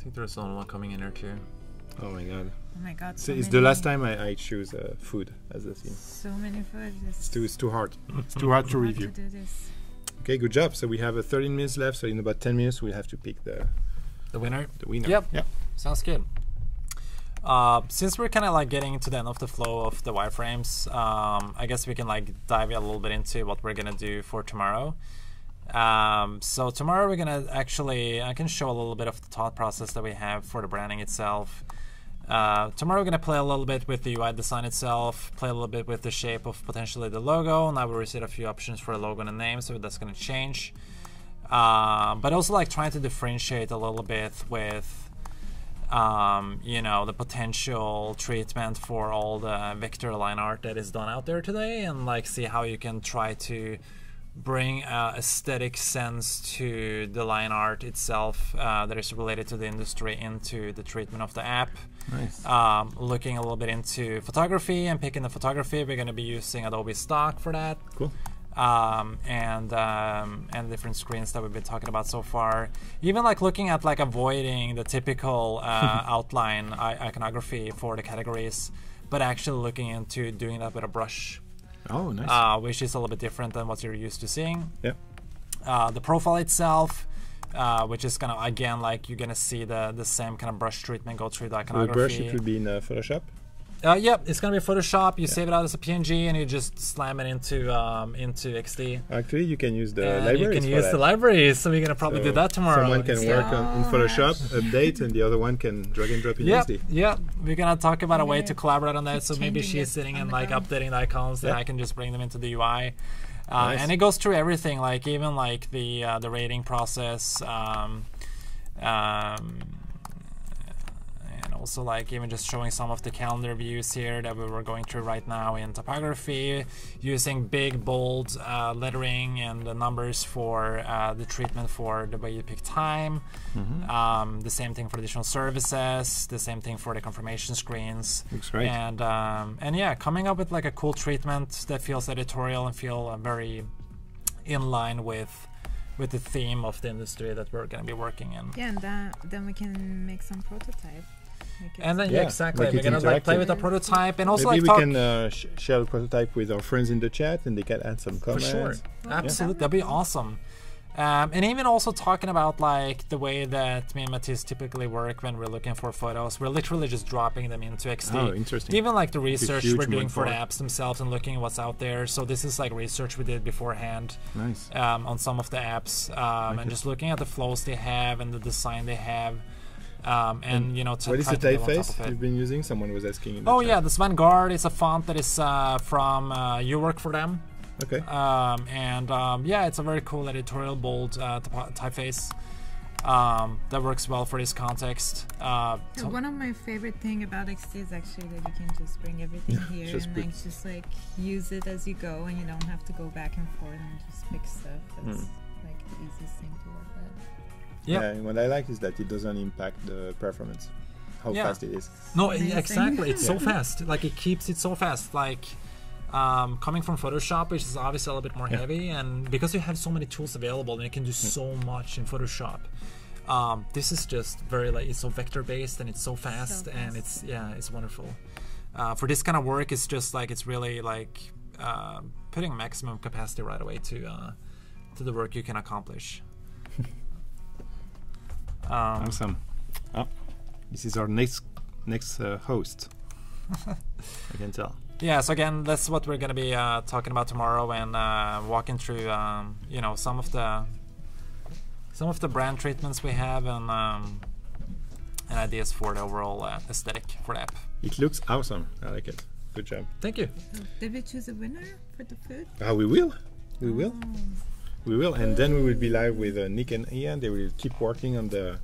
think there's one coming in here too. Oh my god! Oh my god. So So it's many, the last time I choose food as a theme. So many food. It's too hard. It's too hard to hard review. to do this. Okay, good job. So we have 13 minutes left. So in about 10 minutes, we'll have to pick the The winner? winner. Yep. Yep. Sounds good. Since we're kind of like getting to the end of the flow of the wireframes, I guess we can like dive a little bit into what we're gonna do for tomorrow. So tomorrow we're gonna I can show a little bit of the thought process that we have for the branding itself. Tomorrow we're gonna play a little bit with the UI design itself, play a little bit with the shape of potentially the logo. Now we received a few options for a logo and a name, so that's gonna change. But also like trying to differentiate a little bit with the potential treatment for all the vector line art that is done out there today, and like see how you can try to bring aesthetic sense to the line art itself that is related to the industry into the treatment of the app. Nice. Looking a little bit into photography and picking the photography. We're going to be using Adobe stock for that. Cool. And different screens that we've been talking about so far. Even like looking at like avoiding the typical outline iconography for the categories, but actually looking into doing that with a brush. Oh, nice. Which is a little bit different than what you're used to seeing. Yeah. The profile itself, which is gonna again like you're gonna see the same kind of brush treatment go through the iconography. The brush, it would be in Photoshop. Yep, it's gonna be Photoshop. You save it out as a PNG and you just slam it into XD. Actually, you can use the libraries. You can for use that. the libraries, so we're gonna probably do that tomorrow. Someone can work in Photoshop, update, and the other one can drag and drop in XD. Yeah, we're gonna talk about a way to collaborate on that. So maybe Changing she's it sitting on and the like go. updating the icons, and I can just bring them into the UI. Nice. And it goes through everything, like even like the rating process, and also like even just showing some of the calendar views here that we were going through right now in typography, using big bold lettering and the numbers for the treatment for the way you pick time. The same thing for additional services, the same thing for the confirmation screens. Looks great. And yeah, coming up with like a cool treatment that feels editorial and feel very in line with the theme of the industry that we're going to be working in. Yeah, and then we can make some prototype. And then exactly, make we're it gonna like play interactive. with a prototype, and also Maybe like we can share the prototype with our friends in the chat, and they can add some for comments. sure, absolutely, that'd be awesome. And even also talking about like the way that me and Mahdis typically work when we're looking for photos, we're literally just dropping them into XD. Oh, interesting. Even like the research huge we're doing one for the for it. apps themselves and looking at what's out there. So this is like research we did beforehand. Nice. On some of the apps, and just looking at the flows they have and the design they have. And What is the typeface you've been using? Someone was asking in the chat. yeah, this Vanguard is a font that is from You Work For Them. Okay. Yeah, it's a very cool editorial bold typeface that works well for this context. One of my favorite thing about XD is actually that you can just bring everything here just and like just like use it as you go, and you don't have to go back and forth and just pick stuff. That's like the easiest thing to work with. Yep. Yeah, and what I like is that it doesn't impact the performance, how fast it is. No, Amazing. exactly. It's so fast. Like it keeps it so fast. Like coming from Photoshop, which is obviously a little bit more heavy, and because you have so many tools available and you can do so much in Photoshop. This is just very like it's so vector based and it's so fast, and it's wonderful. For this kind of work, it's just like it's really like putting maximum capacity right away to the work you can accomplish. Awesome. Oh, this is our next host. I can tell. Yeah, so again, that's what we're going to be talking about tomorrow, and walking through, some of the brand treatments we have, and ideas for the overall aesthetic for the app. It looks awesome. I like it. Good job. Thank you. Did we choose a winner for the food? We will. We will, and then we will be live with Nick and Ian. They will keep working on the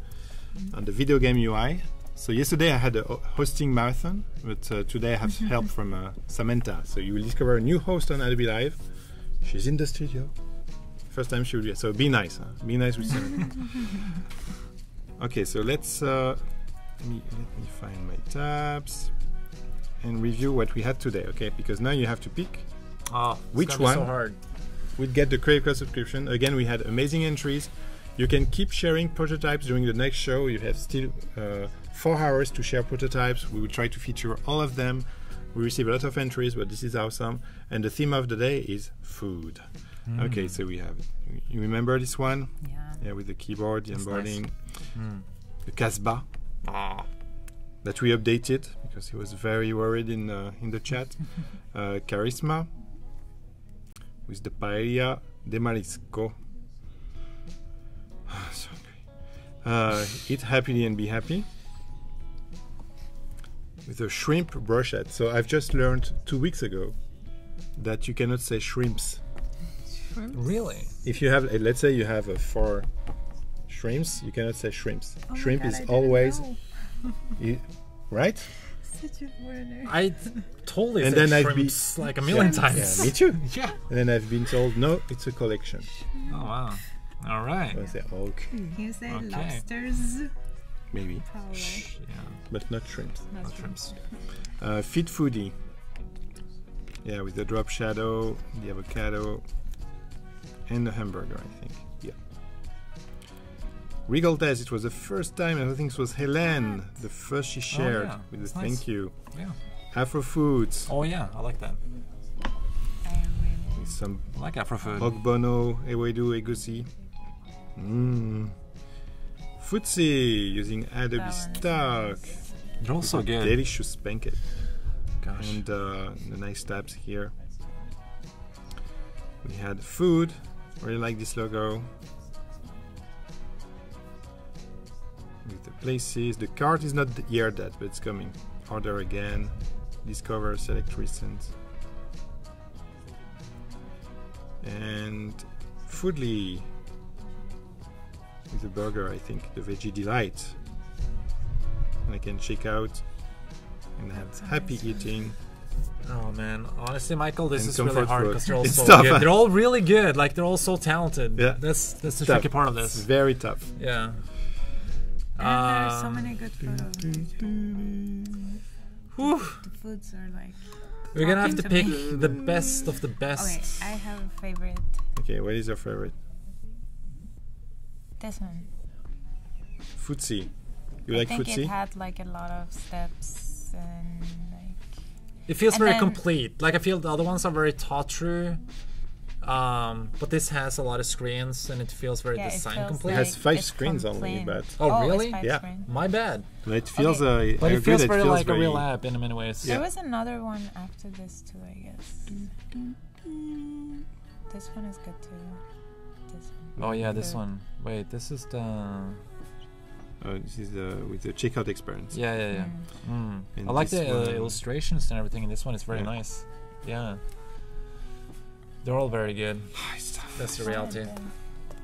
video game UI. So yesterday I had a hosting marathon, but today I have help from Samantha. So you will discover a new host on Adobe Live. She's in the studio. First time she will be. So be nice. Huh? Be nice with Samantha. Okay, so let's let me find my tabs and review what we had today. Okay, because now you have to pick which one. So hard. We'd get the Creative Cloud subscription. Again, we had amazing entries. You can keep sharing prototypes during the next show. You have still 4 hours to share prototypes. We will try to feature all of them. We receive a lot of entries, but this is awesome. And the theme of the day is food. Okay, so we have, you remember this one? Yeah. Yeah, with the keyboard, the That's onboarding, nice. the Casbah. that we updated because he was very worried in the chat. Charisma with the paella de marisco. So hungry. Eat happily and be happy with a shrimp brochette. So I've just learned 2 weeks ago that you cannot say shrimps. Really? If you have, let's say you have 4 shrimps, you cannot say shrimps. Oh my Shrimp God, is I didn't always, know. right? Such a learner. I totally And said then I've shrimps like a million times. Yeah, me too. Yeah. And then I've been told, no, it's a collection. Oh wow. All right. So I say, okay, Can you say Okay. lobsters? maybe, Probably. Yeah. but not shrimps. Not shrimps. Fit foodie. Yeah, with the drop shadow, the avocado, and the hamburger, I think. Yeah. Regal Test, it was the first time, I think it was Helene, the first she shared yeah. with the That's thank nice. you. Yeah. Afro Foods, Oh yeah, I like that. I really. with some I like Afro food. ogbono, ewedu, egusi. Footsie, using Adobe That one is Stock. nice. They're all so With a good. Delicious pancake. Gosh. And the nice tabs here. We had food. Really like this logo. With the places. The cart is not here yet, but it's coming. Order again. Discover, select recent. And Foodly. With the burger, I think. The Veggie Delight. And I can check out and have happy eating. Oh man, honestly, Michael, this And is really comfort hard food. because they're all It's so tough. good. They're all really good. Like they're all so talented. Yeah. That's the Tough. tricky part of It's this. very tough. Yeah. And there are so Um, many good photos. Whew. The foods are like. We're gonna have to talking pick to me. the best of the best. Okay, I have a favorite. Okay, what is your favorite? This one. Footsie. You I like think footsie? it had like a lot of steps and like. It feels And very then- complete. Like I feel the other ones are very taught through. But this has a lot of screens and it feels very Yeah, it design feels complete. It has like 5 it's screens only, complain. but Oh, it's really? 5 Yeah. screen. My bad. it feels Okay. But I it agree feels that very like a very real app in many ways. There was another one after this too, I guess. This one is good too. This one. Oh yeah, this Good. one. Wait, this is the. this is with the checkout experience. Yeah, yeah, yeah. Mm. And I like this the one- illustrations and everything in this one. It's very Yeah. nice. Yeah. They're all very good. Nice stuff. That's the One reality. of them.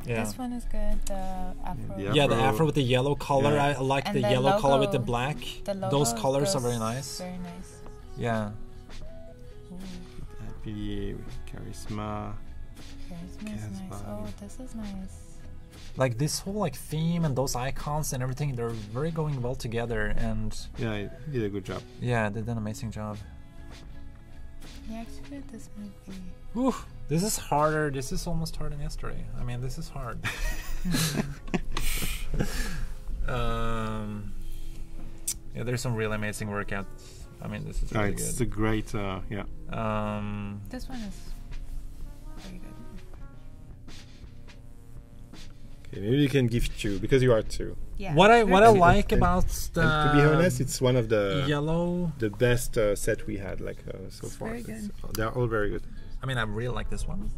Yeah. This one is good. The afro. the Yeah, the Afro. afro with the yellow color. Yeah. I like And the the yellow color with the logo- black. The Those logo colors are goes very nice. Very nice. Yeah. Ooh, Happy, charisma. charisma is Charisma. nice. Oh, this is nice. Like this whole like theme and those icons and everything, they're very going well together. And Yeah, he did a good job. yeah, they did an amazing job. Yeah, actually, this might be. Whew, this is harder. This is almost harder than yesterday. I mean, this is hard. Yeah, there's some really amazing workouts. I mean, this is really It's good. a great, yeah. This one is very good. Okay, maybe you can give 2 because you are 2. Yeah. What I And- like and- about the And to be honest, it's one of the yellow. best set we had so It's far. very good. They're all very good. I mean, I really like this one.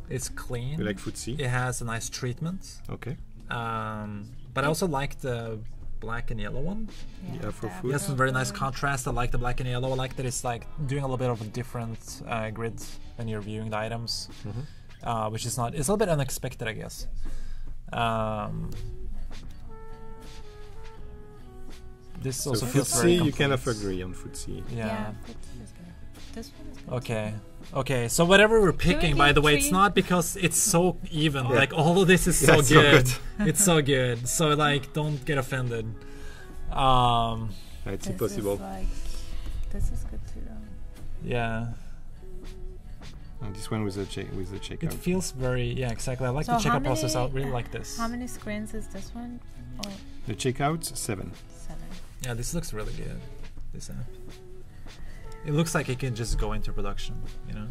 It's clean. You like footsie? It has a nice treatment. Okay. But I also like the black and yellow one. Yeah, for the food. It has some very nice food. contrast. I like the black and yellow. I like that it's like doing a little bit of a different grid when you're viewing the items, which is not. It's a little bit unexpected, I guess. This So also feels very footsie, you complete. kind of agree on footsie. Yeah. Yeah, this is good. This one is good. Okay. Okay. So whatever we're picking, by give the way, it's 3? not because it's so even. Yeah. Like all of this is Yeah, so it's so good. good. It's so good. So like, don't get offended. It's This impossible. Is like, this is good too, though. Yeah. And this one with the checkout. It feels very exactly. I like So the how checkout process. I many- really like this. How many screens is this one? Oh, The checkout 7. 7. Yeah, this looks really good. This app. It looks like it can just go into production. You know.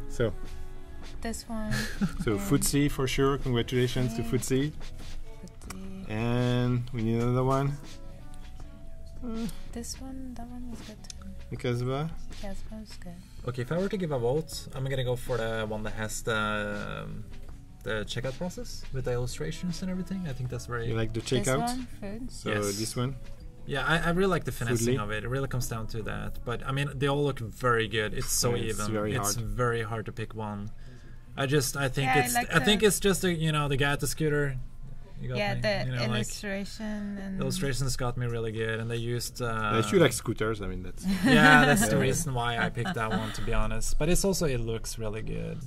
So This one. so footsie for sure. Congratulations to Okay. footsie. Pretty. And we need another one. This one, that one was good too. Because Casbah was good. Okay, if I were to give a vote, I'm gonna go for the one that has the checkout process with the illustrations and everything. I think that's very. you like the This checkout? one, food. So Yes. this one. Yeah, I really like the finessing Foodly. of it. It really comes down to that. But I mean, they all look very good. It's so Yeah, it's even. very it's hard. very hard to pick one. I think Yeah, I it's like I think the- it's just the guy at the scooter. You got Yeah, me? the You know, like, illustration and illustrations got me really good, and they used. If you like scooters, I mean that's. Yeah, that's the Yeah. reason why I picked that one, to be honest. But it's also it looks really good.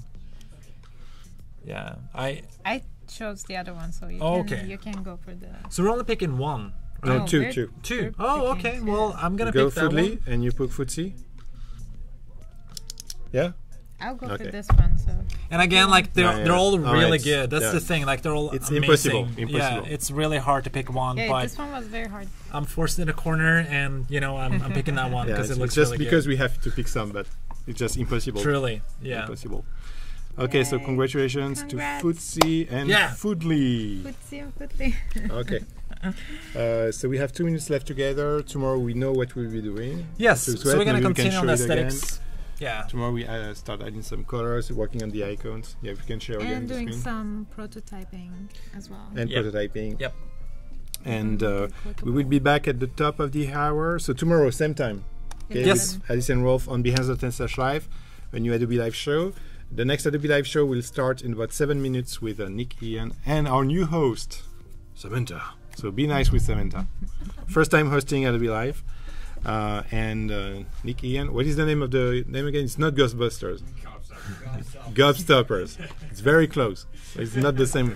Yeah, I chose the other one, so you Oh, can okay. you can go for the. so we're only picking one. No, Oh, two. we're- Two. We're Oh, picking okay. two. Well, I'm gonna You go pick that Foodly one. and you put Footsie. Yeah. I'll go Okay. for this one. So And again, like Yeah, they're all yeah. Oh, really it's- good. That's yeah. the thing. Like they're all It's amazing. impossible. Yeah, it's really hard to pick one. yeah, but this one was very hard. I'm forced in a corner, and I'm picking that one Yeah, because it's it looks just really because good. we have to pick some, but it's just impossible. Truly, yeah. Impossible. Okay, so Yay. congratulations Congrats. to Footsie and Yeah. Foodly. Footsie and Foodly. Okay. So we have 2 minutes left together. Tomorrow we know what we'll be doing. Yes. So So, Sweat, we're gonna maybe we can continue on the show it again. aesthetics. Yeah. Tomorrow we start adding some colors, working on the icons. Yeah, we can share again And the doing screen. some prototyping as well. And Yep. prototyping. Yep. And we will be back at the top of the hour. So tomorrow, same time. Okay, Yes. with Madhis and Rolf on Behance.10/live, a new Adobe Live show. The next Adobe Live show will start in about 7 minutes with Nick, Ian, and our new host, Samantha. So be nice with Samantha. First time hosting Adobe Live. And Nick, Ian, what is the name of the name again? It's not Ghostbusters. Gobstoppers. It's very close. It's not the same.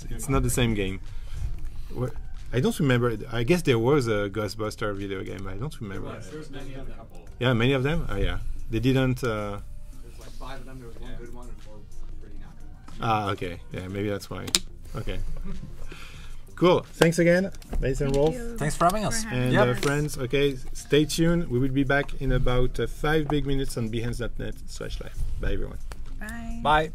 It's not the same game. I don't remember. I guess there was a Ghostbuster video game, but I don't remember. There's many of them. Yeah, many of them. Oh yeah, they didn't. There's like 5 of them. There was one good one and 4 pretty not good ones. Okay. Yeah, maybe that's why. Okay. Cool. Thanks again, Madhis and Rolf. Thanks for having us. For having And Yep. friends, okay, stay tuned. We will be back in about 5 big minutes on Behance.net/live. Bye everyone. Bye. Bye.